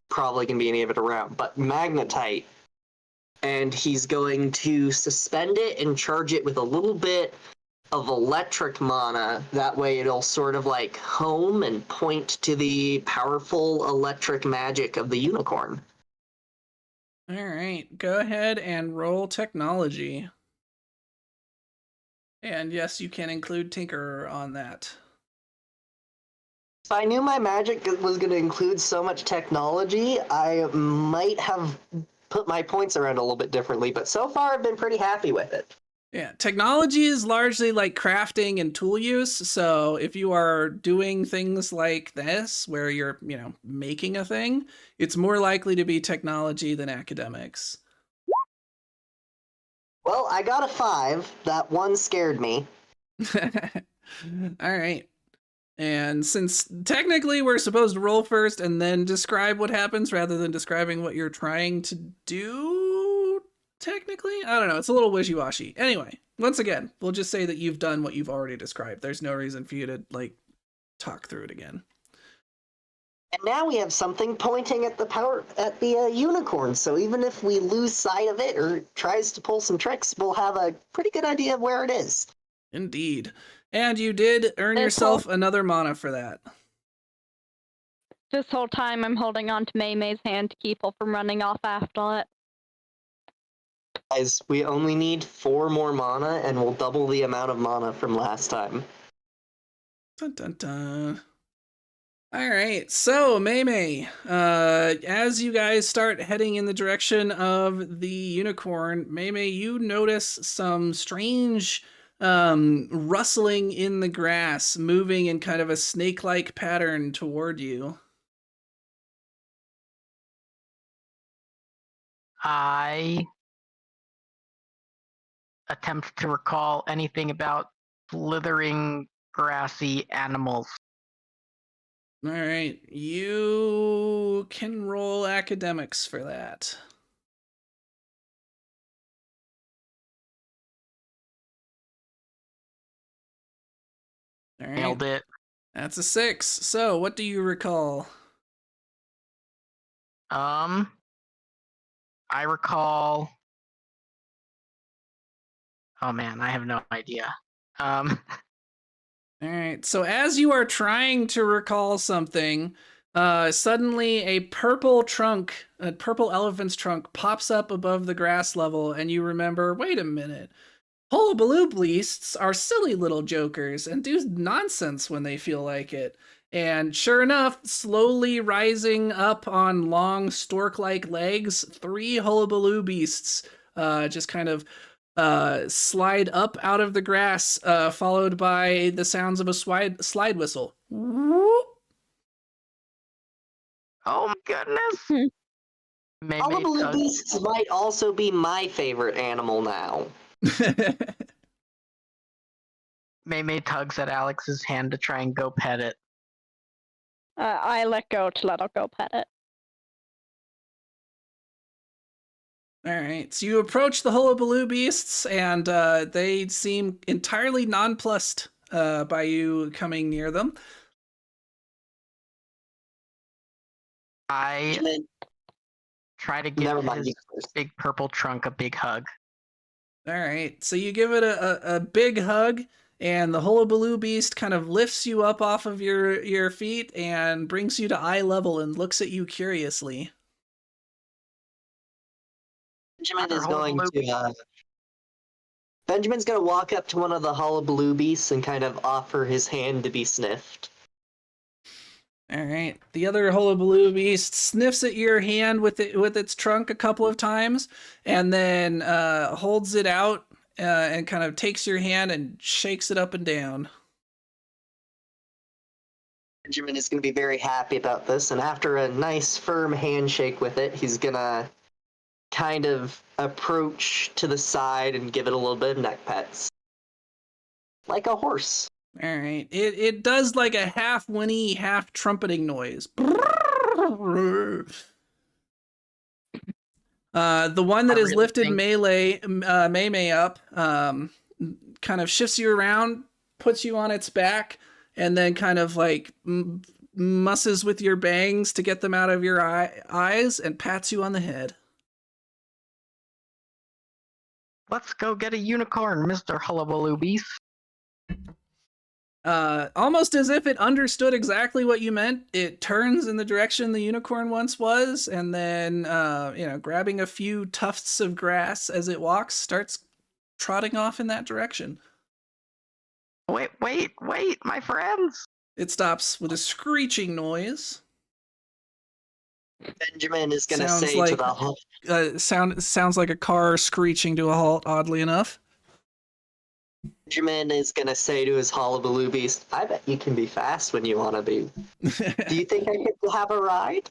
probably gonna be any of it around, but magnetite. And he's going to suspend it and charge it with a little bit of electric mana. That way it'll sort of like home and point to the powerful electric magic of the unicorn.
All right, go ahead and roll technology. And yes, you can include Tinkerer on that.
If I knew my magic was going to include so much technology, I might have put my points around a little bit differently, but so far I've been pretty happy with it.
Yeah, technology is largely like crafting and tool use. So if you are doing things like this, where you're, making a thing, it's more likely to be technology than academics.
Well, I got a 5. That one scared me.
All right. And since technically we're supposed to roll first and then describe what happens rather than describing what you're trying to do, technically? I don't know. It's a little wishy-washy. Anyway, once again, we'll just say that you've done what you've already described. There's no reason for you to, talk through it again.
And now we have something pointing at the unicorn. So even if we lose sight of it or tries to pull some tricks, we'll have a pretty good idea of where it is.
Indeed. And you did earn yourself another mana for that.
This whole time I'm holding on to Mei Mei's hand to keep her from running off after it.
Guys, we only need 4 more mana and we'll double the amount of mana from last time.
Dun dun dun. All right, so Mei Mei, as you guys start heading in the direction of the unicorn, Mei Mei, you notice some strange rustling in the grass, moving in kind of a snake-like pattern toward you.
I attempt to recall anything about slithering grassy animals.
All right, you can roll academics for that. All right,
Nailed it.
that's a 6. So, what do you recall?
I recall. Oh man, I have no idea.
All right, so as you are trying to recall something, suddenly a purple elephant's trunk pops up above the grass level, and you remember, wait a minute. Hullabaloo beasts are silly little jokers and do nonsense when they feel like it. And sure enough, slowly rising up on long stork-like legs, 3 hullabaloo beasts just kind of slide up out of the grass, followed by the sounds of a slide whistle.
Oh my goodness.
Hullabaloo beasts might also be my favorite animal now.
May tugs at Alex's hand to try and go pet it.
I let go to let her go pet it.
All right, so you approach the hullabaloo beasts, and they seem entirely nonplussed by you coming near them.
I
Benjamin,
try to give
never mind.
his big purple trunk a big hug.
All right, so you give it a big hug, and the hullabaloo beast kind of lifts you up off of your feet and brings you to eye level and looks at you curiously.
Benjamin's going to walk up to one of the hullabaloo beasts and kind of offer his hand to be sniffed.
All right, the other hullabaloo beast sniffs at your hand with its trunk a couple of times, and then holds it out and kind of takes your hand and shakes it up and down.
Benjamin is going to be very happy about this, and after a nice firm handshake with it, he's going to kind of approach to the side and give it a little bit of neck pets. Like a horse.
All right, it does like a half whinny, half trumpeting noise. The one that is lifted May up, kind of shifts you around, puts you on its back, and then kind of like musses with your bangs to get them out of your eyes and pats you on the head.
Let's go get a unicorn, Mr. Hullabaloo Beast.
Almost as if it understood exactly what you meant, it turns in the direction the unicorn once was, and then, grabbing a few tufts of grass as it walks, starts trotting off in that direction.
Wait, my friends!
It stops with a screeching noise.
Benjamin is going to say
like,
to the
sounds like a car screeching to a halt, oddly enough.
Benjamin is going to say to his hullabaloo beast, I bet you can be fast when you want to be. Do you think I could have a ride?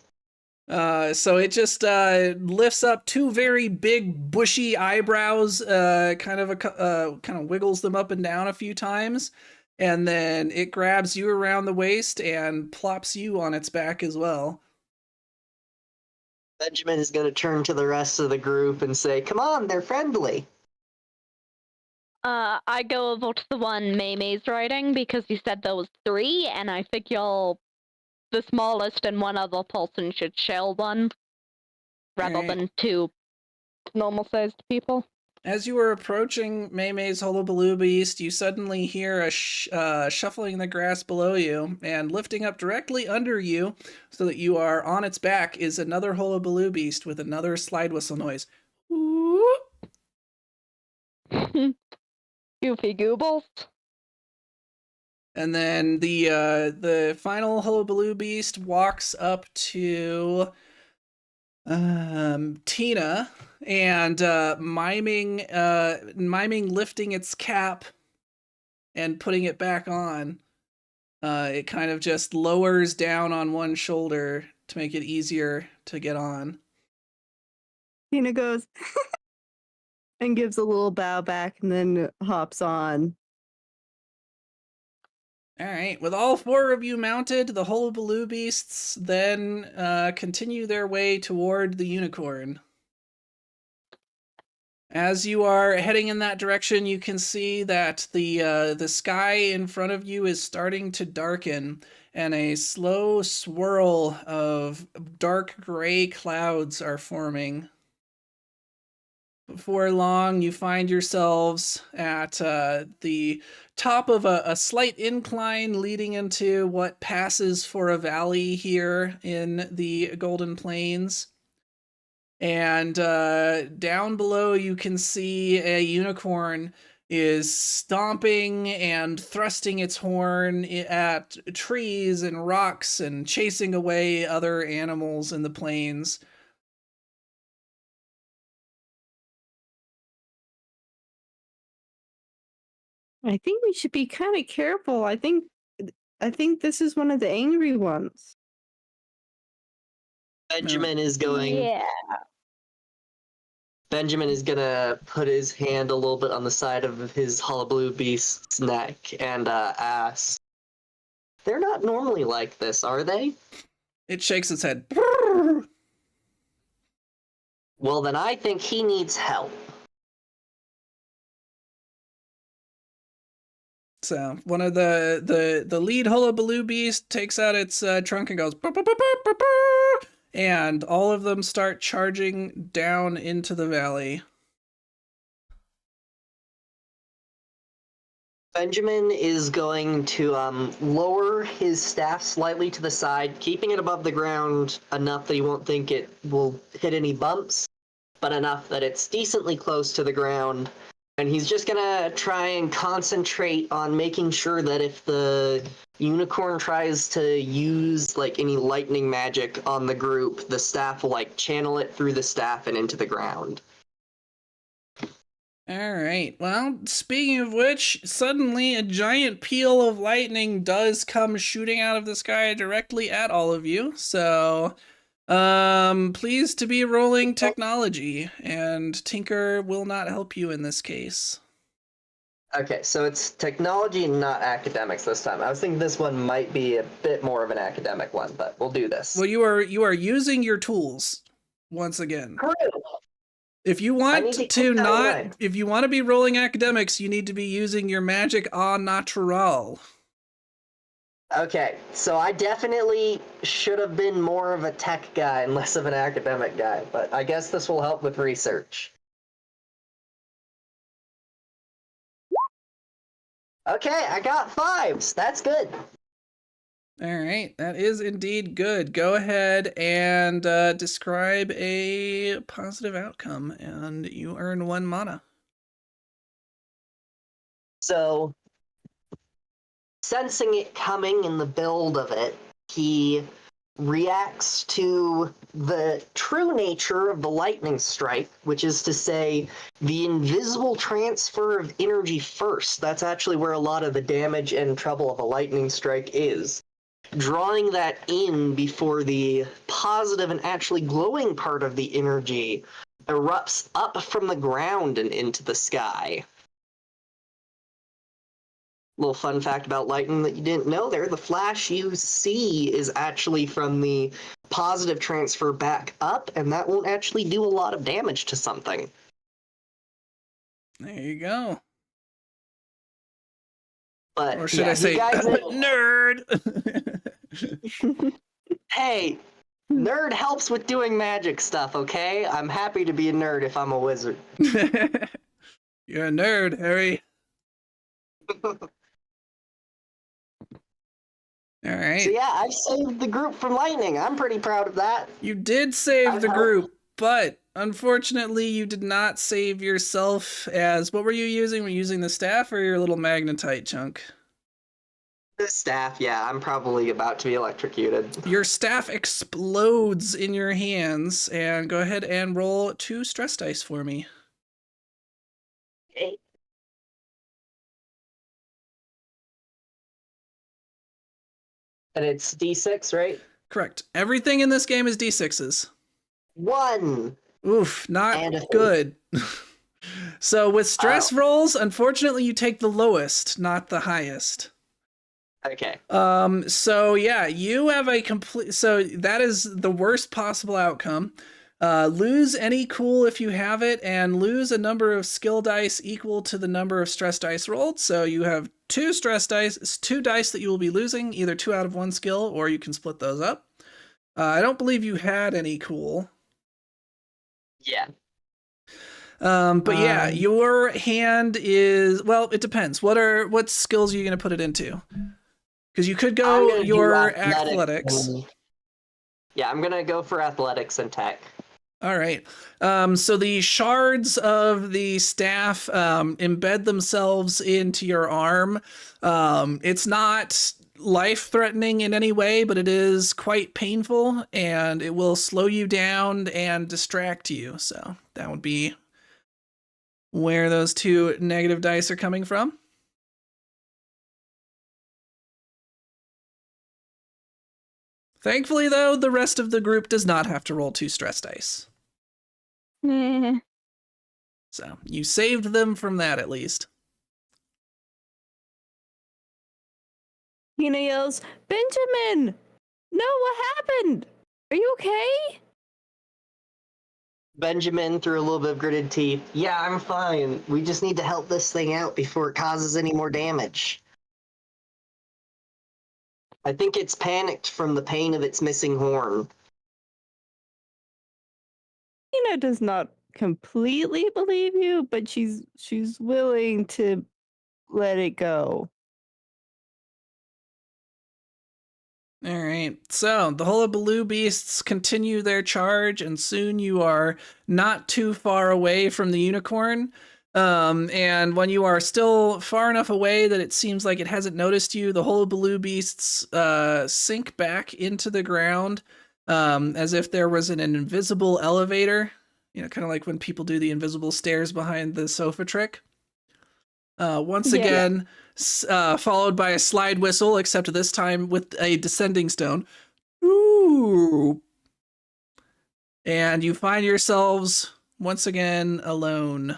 So it just lifts up 2 very big bushy eyebrows, kind of wiggles them up and down a few times, and then it grabs you around the waist and plops you on its back as well.
Benjamin is going to turn to the rest of the group and say, come on, they're friendly.
I go over to the one May's riding because you said there was 3, and I think the smallest and one other person should share one rather than 2 normal-sized people.
As you are approaching May's hullabaloo beast, you suddenly hear a shuffling in the grass below you, and lifting up directly under you so that you are on its back is another hullabaloo beast with another slide whistle noise.
Goofy goobles.
And then the final hullabaloo beast walks up to Tina and miming lifting its cap and putting it back on. It kind of just lowers down on one shoulder to make it easier to get on.
Tina goes and gives a little bow back and then hops on.
All right, with all 4 of you mounted, the hullabaloo beasts then continue their way toward the unicorn. As you are heading in that direction, you can see that the sky in front of you is starting to darken, and a slow swirl of dark gray clouds are forming. Before long, you find yourselves at the top of a slight incline leading into what passes for a valley here in the Golden Plains. And down below, you can see a unicorn is stomping and thrusting its horn at trees and rocks and chasing away other animals in the plains.
I think we should be kind of careful. I think this is one of the angry ones.
Benjamin is going.
Yeah.
Benjamin is gonna put his hand a little bit on the side of his hullabaloo beast's neck and ask, "They're not normally like this, are they?"
It shakes its head.
Well, then I think he needs help.
So one of the lead hullabaloo beast takes out its trunk and goes, "Burr, burr, burr, burr, burr," and all of them start charging down into the valley.
Benjamin is going to lower his staff slightly to the side, keeping it above the ground enough that he won't think it will hit any bumps, but enough that it's decently close to the ground. And he's just gonna try and concentrate on making sure that if the unicorn tries to use like any lightning magic on the group, the staff will like channel it through the staff and into the ground.
All right. Well, speaking of which, suddenly a giant peal of lightning does come shooting out of the sky directly at all of you. So, pleased to be rolling technology, and Tinker will not help you in this case.
Okay, so it's technology and not academics this time. I was thinking this one might be a bit more of an academic one, but we'll do this.
Well, you are using your tools once again. If you want if you want to be rolling academics, you need to be using your magic au natural.
Okay, so I definitely should have been more of a tech guy and less of an academic guy, but I guess this will help with research. Okay, I got 5s. That's good.
All right, that is indeed good. Go ahead and describe a positive outcome, and you earn 1 mana.
So, sensing it coming in the build of it, he reacts to the true nature of the lightning strike, which is to say the invisible transfer of energy first. That's actually where a lot of the damage and trouble of a lightning strike is. Drawing that in before the positive and actually glowing part of the energy erupts up from the ground and into the sky. Little fun fact about lightning that you didn't know there, the flash you see is actually from the positive transfer back up, and that won't actually do a lot of damage to something.
There you go.
But,
or should I say, nerd?
Hey, nerd helps with doing magic stuff, okay? I'm happy to be a nerd if I'm a wizard.
You're a nerd, Harry. All right.
So yeah, I saved the group from lightning. I'm pretty proud of that.
You did save the group, but unfortunately you did not save yourself. As what were you using? Were you using the staff or your little magnetite chunk?
The staff, yeah. I'm probably about to be electrocuted.
Your staff explodes in your hands, and go ahead and roll 2 stress dice for me.
Okay. And it's D6, right?
Correct. Everything in this game is D6s.
1.
Oof, not good. So with stress rolls, unfortunately you take the lowest, not the highest.
Okay.
So yeah, you have a complete, so that is the worst possible outcome. Lose any cool if you have it, and lose a number of skill dice equal to the number of stress dice rolled. So you have 2 stress dice, 2 dice that you will be losing, either 2 out of 1 skill, or you can split those up. I don't believe you had any cool.
Yeah.
But yeah, your hand is, well, it depends. What skills are you going to put it into? Because you could
I'm
go
gonna do
your
athletics.
athletics.
Yeah, I'm gonna go for athletics and tech.
All right. So the shards of the staff embed themselves into your arm. It's not life-threatening in any way, but it is quite painful, and it will slow you down and distract you. So that would be where those 2 negative dice are coming from. Thankfully, though, the rest of the group does not have to roll 2 stress dice. So you saved them from that, at least.
Tina yells, Benjamin! No, what happened? Are you okay?
Benjamin, through a little bit of gritted teeth. Yeah, I'm fine. We just need to help this thing out before it causes any more damage. I think it's panicked from the pain of its missing horn.
Tina does not completely believe you, but she's willing to let it go.
All right. So the hullabaloo beasts continue their charge, and soon you are not too far away from the unicorn. And when you are still far enough away that it seems like it hasn't noticed you, the hullabaloo beasts sink back into the ground as if there was an invisible elevator. You know, kind of like when people do the invisible stairs behind the sofa trick. Once again, followed by a slide whistle, except this time with a descending stone. Ooh. And you find yourselves once again alone.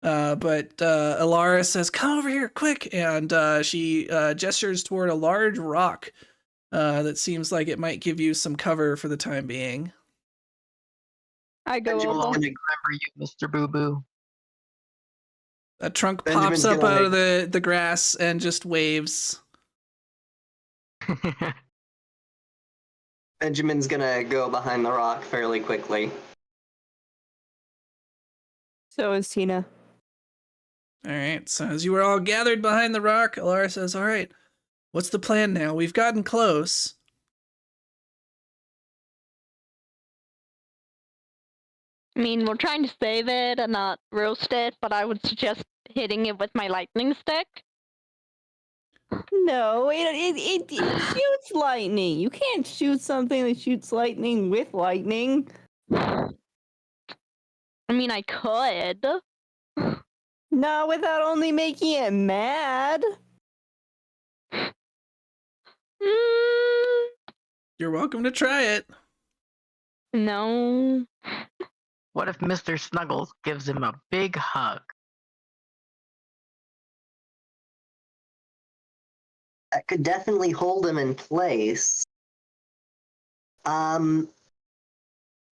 But Alara says, "Come over here, quick!" And she gestures toward a large rock that seems like it might give you some cover for the time being.
I go
Benjamin's
over.
I'll
gonna,
remember you, Mr. Boo Boo.
A trunk
Benjamin's
pops up
gonna
out of the grass and just waves.
Benjamin's gonna go behind the rock fairly quickly.
So is Tina.
All right, so as you were all gathered behind the rock, Alara says, "All right, what's the plan now? We've gotten close."
I mean, we're trying to save it and not roast it, but I would suggest hitting it with my lightning stick.
No, it shoots lightning. You can't shoot something that shoots lightning with lightning.
I mean, I could.
Not without only making it mad.
Mm,
You're welcome to try it.
no.
What if Mr. Snuggles gives him a big hug?
That could definitely hold him in place.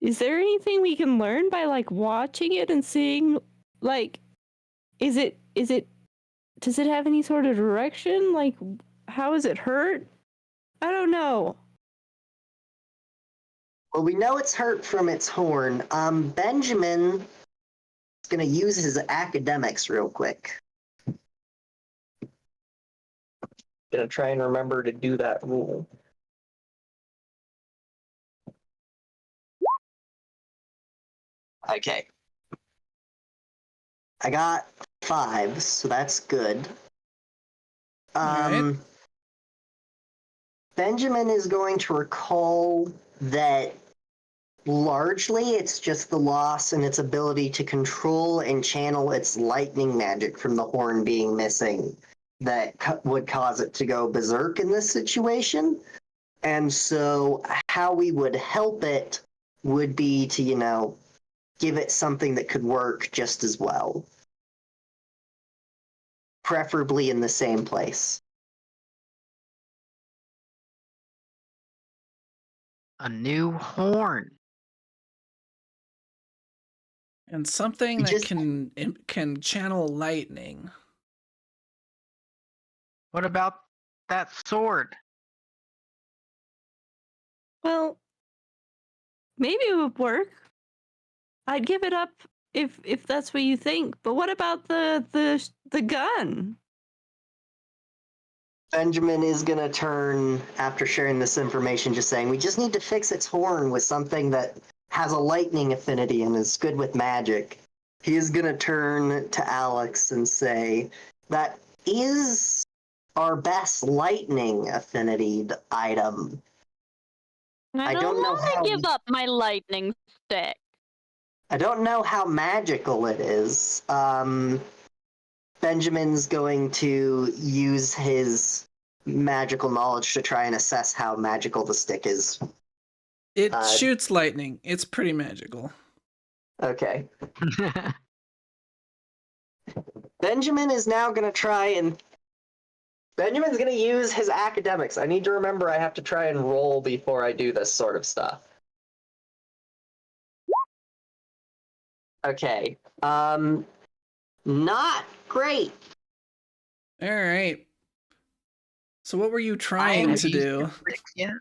Is there anything we can learn by like watching it and seeing like does it have any sort of direction? Like how is it hurt? I don't know.
Well, we know it's hurt from its horn. Benjamin is gonna use his academics real quick. Gonna try and remember to do that rule. Okay. I got 5, so that's good.
Alright.
Benjamin is going to recall that largely it's just the loss in its ability to control and channel its lightning magic from the horn being missing that would cause it to go berserk in this situation. And so how we would help it would be to, give it something that could work just as well. preferably in the same place.
A new horn.
And something
You
that
just-
can channel lightning.
What about that sword?
Well, maybe it would work. I'd give it up if that's what you think. But what about the gun?
Benjamin is going to turn, after sharing this information, just saying, we just need to fix its horn with something that has a lightning affinity and is good with magic. He is going to turn to Alex and say, that is our best lightning affinity item.
I
don't
don't
know
want
how-
to give up my lightning stick.
I don't know how magical it is. Benjamin's going to use his magical knowledge to try and assess how magical the stick is.
It shoots lightning. It's pretty magical.
Okay. Benjamin is now going to try and... Benjamin's going to use his academics. I need to remember I have to try and roll before I do this sort of stuff. Okay. Not great.
All right. So what were you trying to do?
Yeah.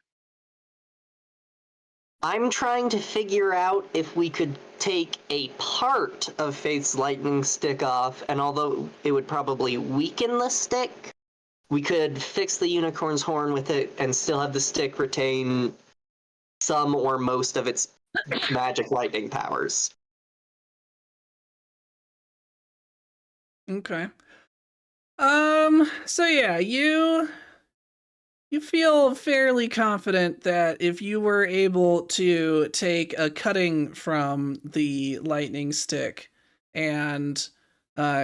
I'm trying to figure out if we could take a part of Faith's lightning stick off, and although it would probably weaken the stick, we could fix the unicorn's horn with it and still have the stick retain some or most of its magic lightning powers.
Okay. So yeah, you feel fairly confident that if you were able to take a cutting from the lightning stick and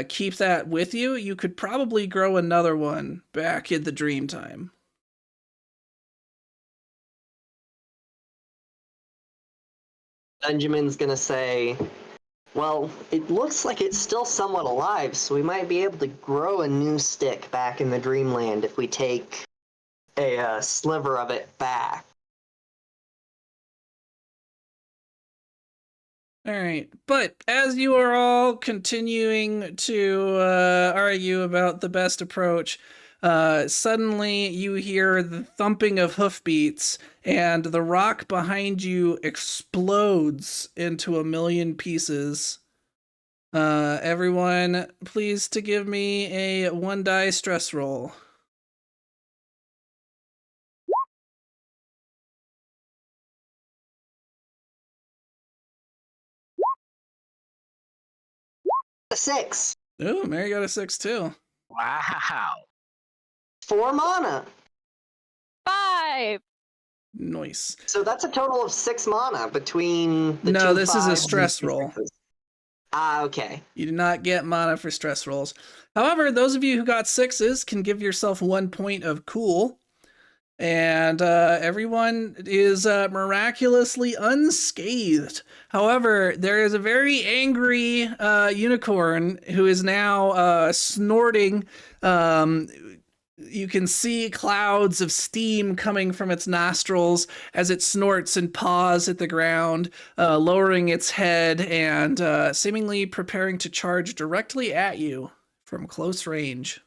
keep that with you, you could probably grow another one back in the dream time.
Benjamin's gonna say, well, it looks like it's still somewhat alive, so we might be able to grow a new stick back in the dreamland if we take a sliver of it back.
All right, but as you are all continuing to argue about the best approach, suddenly you hear the thumping of hoofbeats, and the rock behind you explodes into a million pieces. Everyone, please to give me a 1-die stress roll.
A 6.
Ooh, Mary got a 6 too.
Wow.
4 mana.
5.
Nice.
So that's a total of 6 mana between the
No,
two
this is a
5s and
stress
2
roll.
6s. Ah, okay.
You do not get mana for stress rolls. However, those of you who got 6s can give yourself 1 point of cool. And everyone is miraculously unscathed. However, there is a very angry unicorn who is now snorting. You can see clouds of steam coming from its nostrils as it snorts and paws at the ground, lowering its head and seemingly preparing to charge directly at you from close range.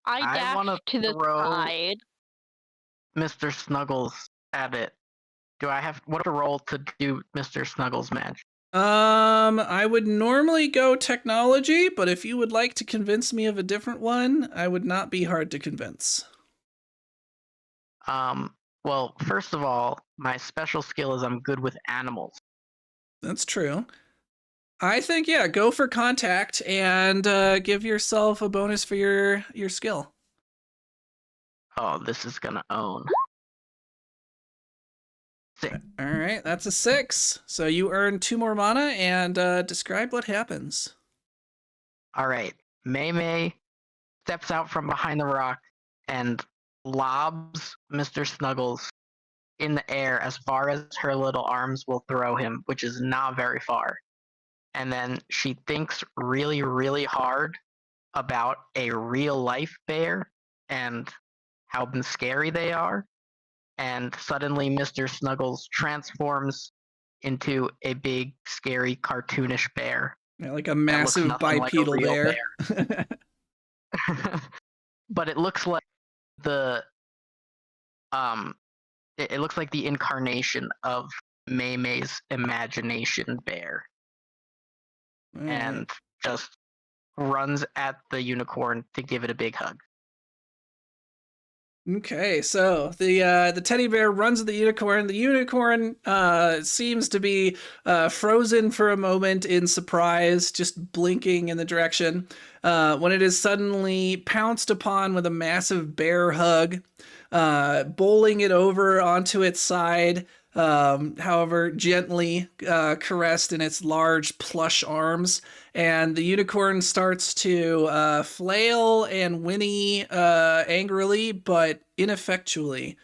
I
I wanna
dash to the
throw-
side.
Mr. Snuggles at it. Do I have what to roll to do Mr. Snuggles magic?
I would normally go technology, but if you would like to convince me of a different one, I would not be hard to convince.
Well, first of all, my special skill is I'm good with animals.
That's true. I think, yeah, go for contact and give yourself a bonus for your skill.
Oh, this is gonna own. 6.
All right, that's a 6. So you earn 2 more mana and describe what happens.
All right. May steps out from behind the rock and lobs Mr. Snuggles in the air as far as her little arms will throw him, which is not very far. and then she thinks really, really hard about a real life bear and how scary they are. And suddenly Mr. Snuggles transforms into a big, scary, cartoonish bear
Yeah, like a
that looks
massive
nothing like a
bipedal
real
bear.
bear. But it looks like the it looks like the incarnation of Mei Mei's imagination bear,
All right.
and just runs at the unicorn to give it a big hug.
Okay, so the teddy bear runs at the unicorn. The unicorn seems to be frozen for a moment in surprise, just blinking in the direction, when it is suddenly pounced upon with a massive bear hug, bowling it over onto its side, however gently caressed in its large plush arms. And the unicorn starts to flail and whinny angrily, but ineffectually,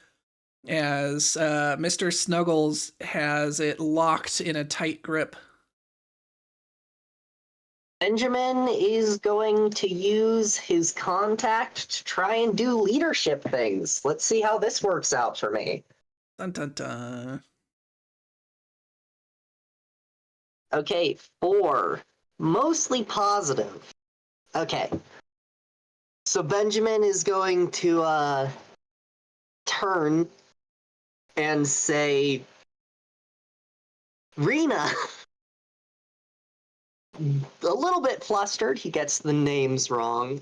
as Mr. Snuggles has it locked in a tight grip.
Benjamin is going to use his contact to try and do leadership things. Let's see how this works out for me.
Dun dun dun.
Okay, 4. Mostly positive. Okay. So Benjamin is going to turn and say, Rena. A little bit flustered. He gets the names wrong.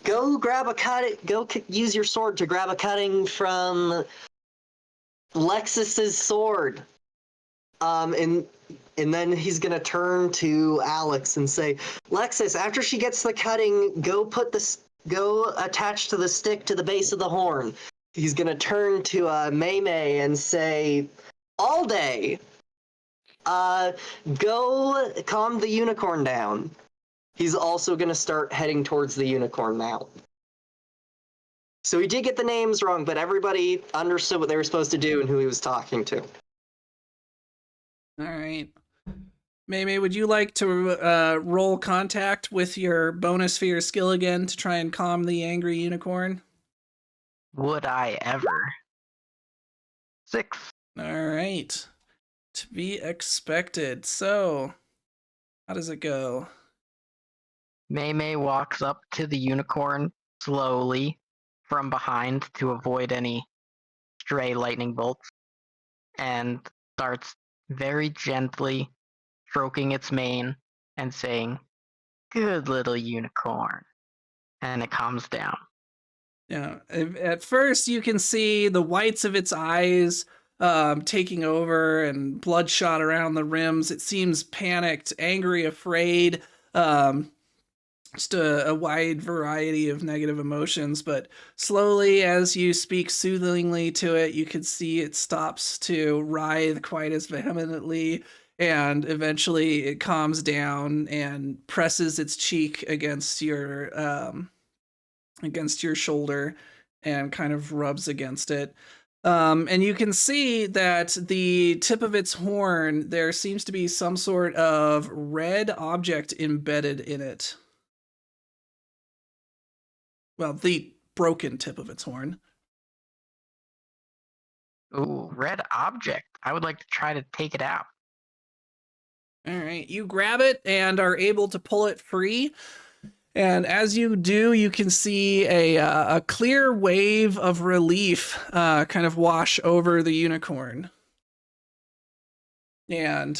Go grab a cut. Go use your sword to grab a cutting from Lexus's sword. And then he's gonna turn to Alex and say, Lexus, after she gets the cutting, go attach to the stick to the base of the horn. He's gonna turn to Mei Mei and say, all day. Go calm the unicorn down. He's also gonna start heading towards the unicorn now. So he did get the names wrong, but everybody understood what they were supposed to do and who he was talking to.
All right. Mei Mei, would you like to roll contact with your bonus for your skill again to try and calm the angry unicorn?
Would I ever? 6.
All right. To be expected. So, how does it go?
Mei Mei walks up to the unicorn slowly from behind to avoid any stray lightning bolts, and starts very gently stroking its mane and saying, "Good little unicorn." And it calms down.
Yeah. At first, you can see the whites of its eyes taking over and bloodshot around the rims. It seems panicked, angry, afraid. Just a wide variety of negative emotions. But slowly, as you speak soothingly to it, you can see it stops to writhe quite as vehemently. And eventually, it calms down and presses its cheek against your shoulder and kind of rubs against it. And you can see that the tip of its horn, there seems to be some sort of red object embedded in it. Well, the broken tip of its horn.
Ooh, red object. I would like to try to take it out.
All right, you grab it and are able to pull it free. And as you do, you can see a clear wave of relief kind of wash over the unicorn. And,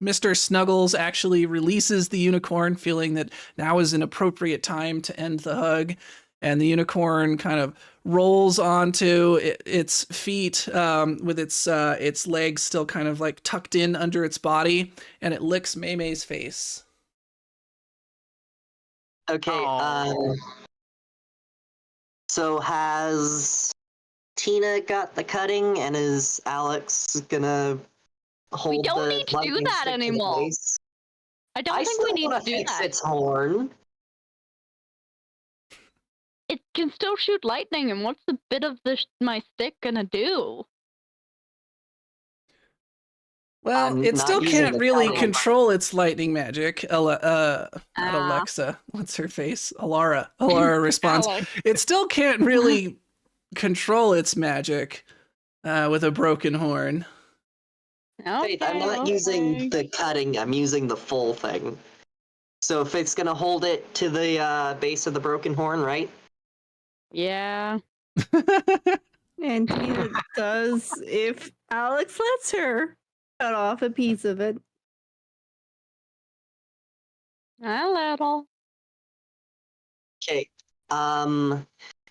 Mr. Snuggles actually releases the unicorn, feeling that now is an appropriate time to end the hug. And the unicorn kind of rolls onto its feet with its legs still kind of like tucked in under its body, and it licks Mei Mei's face.
Okay, so has Tina got the cutting, and is Alex gonna hold the
don't need to do
lightning
that
stick to the
anymore.
base?
I don't think we need
wanna
to do
fix
that.
its horn.
It can still shoot lightning, and what's the bit of my stick gonna do?
Well,
I'm
it
not
still
using
can't
the
really
cutting.
control its lightning magic. Not Alexa. What's her face? Alara. Alara responds.
Alex.
It still can't really control its magic with a broken horn.
Faith, I'm not using the cutting, I'm using the full thing. So if it's gonna hold it to the base of the broken horn, right?
Yeah.
And Tina does if Alex lets her cut off a piece of it.
A little.
Okay.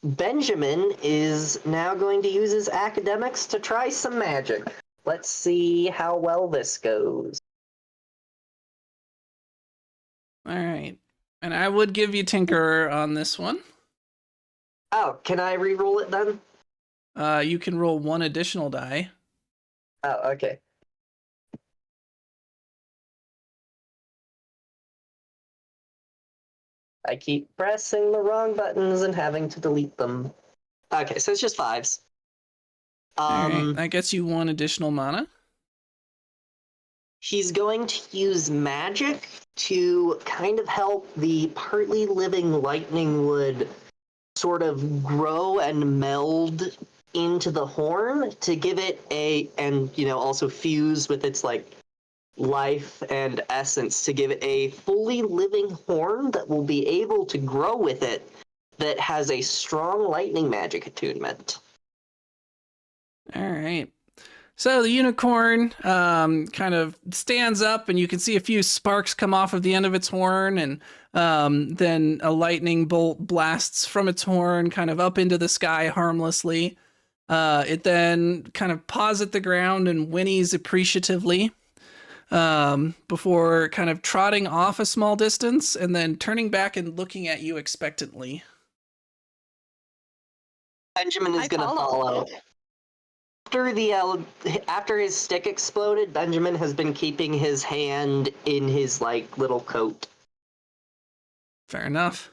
Benjamin is now going to use his academics to try some magic. Let's see how well this goes.
All right. And I would give you Tinkerer on this one.
Oh, can I re-roll it then?
You can roll one additional die.
Oh, okay. I keep pressing the wrong buttons and having to delete them. Okay, so it's just 5s.
All right. That gets you one additional mana.
He's going to use magic to kind of help the partly living lightning wood sort of grow and meld into the horn to give it also fuse with its life and essence to give it a fully living horn that will be able to grow with it that has a strong lightning magic attunement.
All right. So the unicorn kind of stands up, and you can see a few sparks come off of the end of its horn, and then a lightning bolt blasts from its horn kind of up into the sky harmlessly. It then kind of paws at the ground and whinnies appreciatively before kind of trotting off a small distance and then turning back and looking at you expectantly.
Benjamin is
I
going to
follow.
follow. After his stick exploded, Benjamin has been keeping his hand in his little coat.
Fair enough.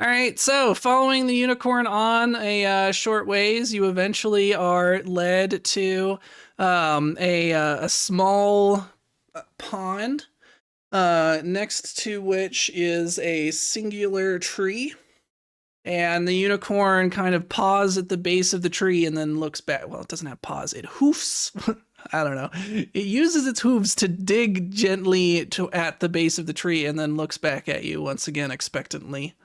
All right, so following the unicorn on a short ways, you eventually are led to a small pond, next to which is a singular tree. And the unicorn kind of paws at the base of the tree and then looks back. Well, it doesn't have paws. It hoofs. I don't know. It uses its hooves to dig gently at the base of the tree and then looks back at you once again expectantly.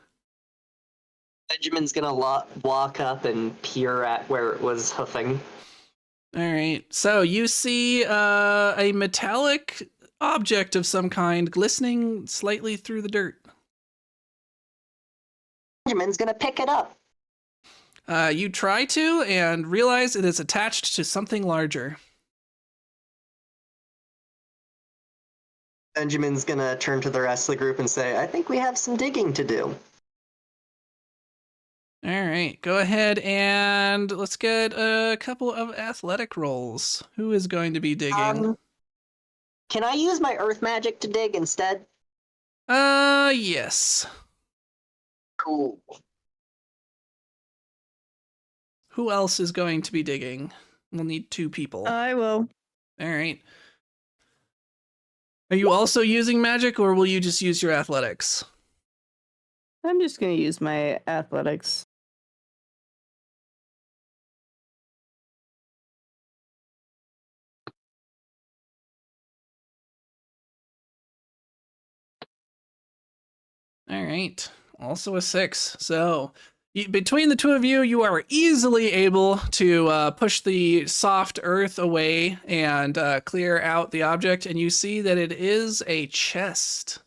Benjamin's going to walk up and peer at where it was hoofing.
All right. So you see a metallic object of some kind glistening slightly through the dirt.
Benjamin's going to pick it up.
You try to and realize it is attached to something larger.
Benjamin's going to turn to the rest of the group and say, I think we have some digging to do.
All right, go ahead and let's get a couple of athletic rolls. Who is going to be digging?
Can I use my earth magic to dig instead?
Yes.
Cool.
Who else is going to be digging? We'll need 2 people.
I will.
All right. Are you also using magic, or will you just use your athletics?
I'm just going to use my athletics.
All right. Also a 6. So between the 2 of you, you are easily able to push the soft earth away and clear out the object. And you see that it is a chest.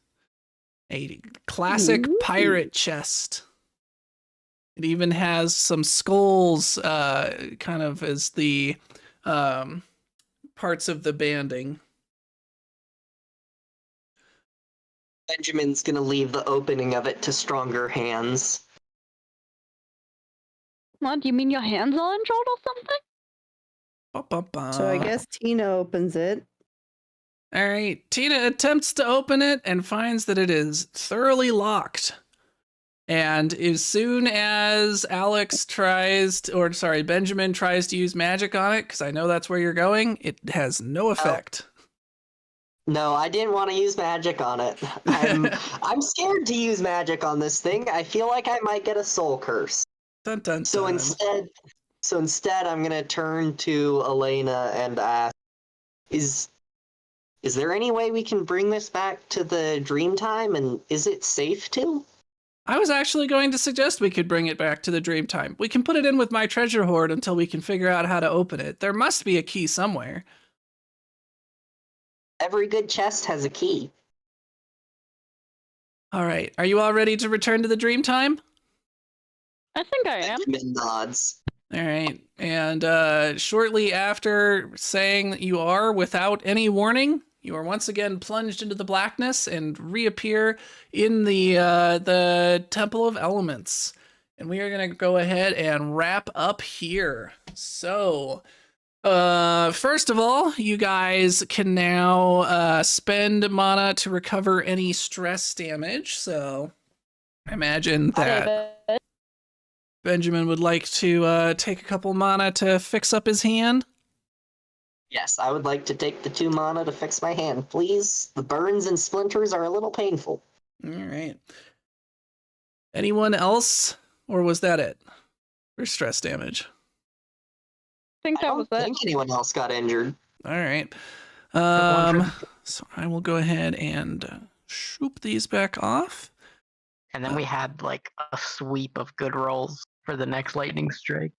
A classic pirate chest. It even has some skulls kind of as the parts of the banding.
Benjamin's going to leave the opening of it to stronger hands.
What, do you mean your hands are injured or something?
So I guess Tina opens it.
All right. Tina attempts to open it and finds that it is thoroughly locked. And as soon as Benjamin tries to use magic on it, because I know that's where you're going, it has no effect.
No, I didn't want to use magic on it. I'm scared to use magic on this thing. I feel like I might get a soul curse.
Dun dun
So
dun.
instead I'm gonna turn to Elena and ask, is is there any way we can bring this back to the dream time, and is it safe to?
I was actually going to suggest we could bring it back to the dream time. We can put it in with my treasure hoard until we can figure out how to open it. There must be a key somewhere.
Every good chest has a key.
All right. Are you all ready to return to the dream time?
I think I am.
Benjamin nods.
All right. And shortly after saying that you are, without any warning, you are once again plunged into the blackness and reappear in the Temple of Elements. And we are going to go ahead and wrap up here. So, first of all, you guys can now spend mana to recover any stress damage. So, I imagine that
David.
Benjamin would like to take a couple mana to fix up his hand.
Yes, I would like to take the 2 mana to fix my hand, please. The burns and splinters are a little painful.
All right. Anyone else, or was that it for stress damage?
I think
I
that was
don't
it.
think anyone else got injured.
All right.
one
So I will go ahead and shoop these back off.
And then we had like a sweep of good rolls for the next lightning strike.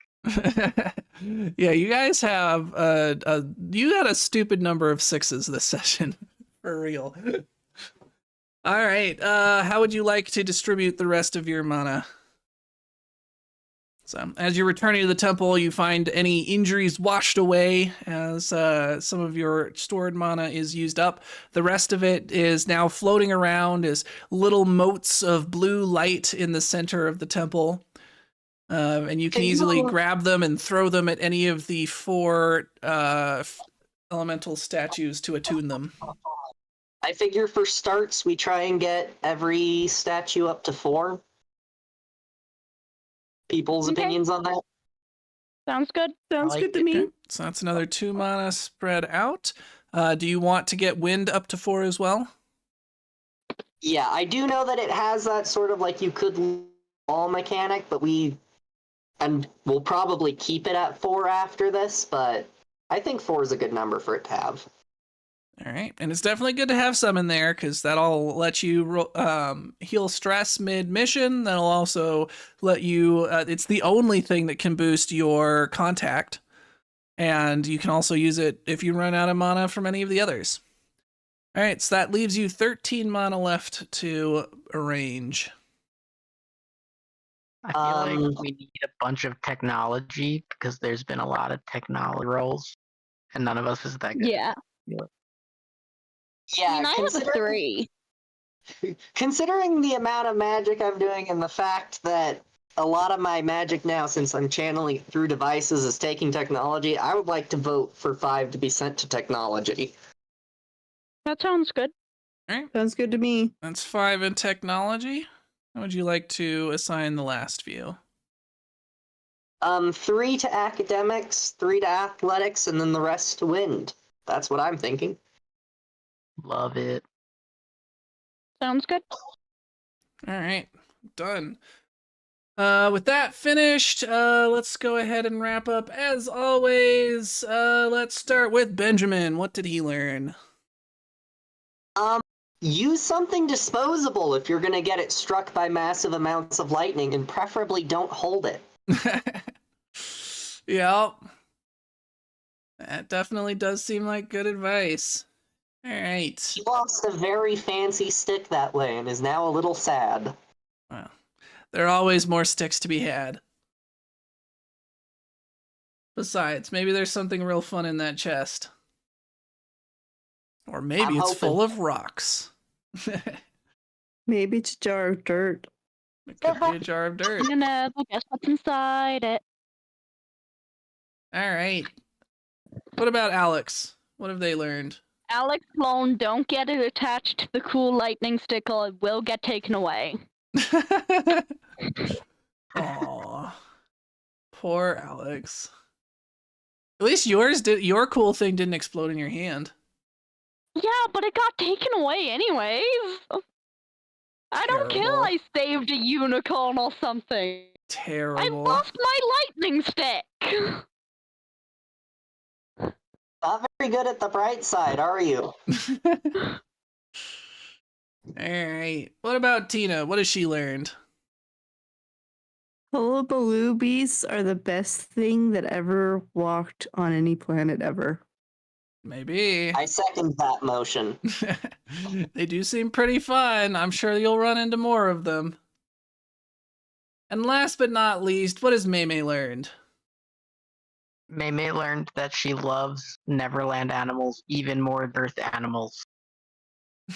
Yeah, you guys have you had a stupid number of 6s this session, for real. All right, how would you like to distribute the rest of your mana? So, as you're returning to the temple, you find any injuries washed away as some of your stored mana is used up. The rest of it is now floating around as little motes of blue light in the center of the temple. And you can easily grab them and throw them at any of the 4 elemental statues to attune them.
I figure for starts, we try and get every statue up to 4. People's
Okay.
opinions on that?
Sounds good.
Sounds
like
good to
it.
me.
Okay, so that's another 2 mana spread out. Do you want to get wind up to 4 as well?
Yeah, I do know that it has that sort of like you could all mechanic, but we'll probably keep it at 4 after this, but I think 4 is a good number for it to have.
All right, and it's definitely good to have some in there because that'll let you heal stress mid-mission. That'll also let you, it's the only thing that can boost your contact, and you can also use it if you run out of mana from any of the others. All right, so that leaves you 13 mana left to arrange.
I feel like we need a bunch of technology because there's been a lot of technology rolls, and none of us is that good.
Yeah.
Yeah,
I mean, I have a 3.
Considering the amount of magic I'm doing and the fact that a lot of my magic now, since I'm channeling through devices, is taking technology, I would like to vote for 5 to be sent to technology.
That sounds good.
All right,
Sounds good to me.
that's 5 in technology. How would you like to assign the last few?
3 to academics, 3 to athletics, and then the rest to wind. That's what I'm thinking.
Love it.
Sounds good.
All right, done. With that finished, let's go ahead and wrap up. As always, let's start with Benjamin. What did he learn?
Use something disposable if you're gonna get it struck by massive amounts of lightning, and preferably don't hold it.
Yeah, that definitely does seem like good advice. All right.
He lost a very fancy stick that way and is now a little sad.
Well, there are always more sticks to be had. Besides, maybe there's something real fun in that chest. Or maybe
I'm
it's
hoping.
full of rocks. It
Maybe it's a jar of dirt.
could be a jar of dirt.
I'm gonna guess what's inside it.
All right. What about Alex? What have they learned?
Alex Sloan, don't get it attached to the cool lightning stick or it will get taken away.
Aw. Poor Alex. At least your cool thing didn't explode in your hand.
Yeah, but it got taken away anyways. I don't care.
Terrible.
I saved a unicorn or something. I
Terrible.
lost my lightning stick.
Not very good at the bright side, are you?
Alright. What about Tina? What has she learned?
Hullabaloo beasts are the best thing that ever walked on any planet ever.
Maybe.
I second that motion.
They do seem pretty fun. I'm sure you'll run into more of them. And last but not least, what has Maymay learned?
Maymay learned that she loves Neverland animals even more than Earth animals,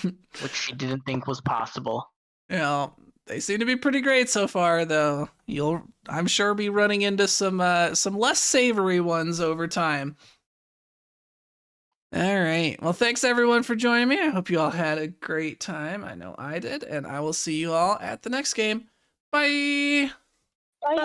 which she didn't think was possible.
You know, they seem to be pretty great so far, though. You'll, I'm sure, be running into some less savory ones over time. All right. Well, thanks everyone for joining me. I hope you all had a great time. I know I did, and I will see you all at the next game. Bye.
Bye.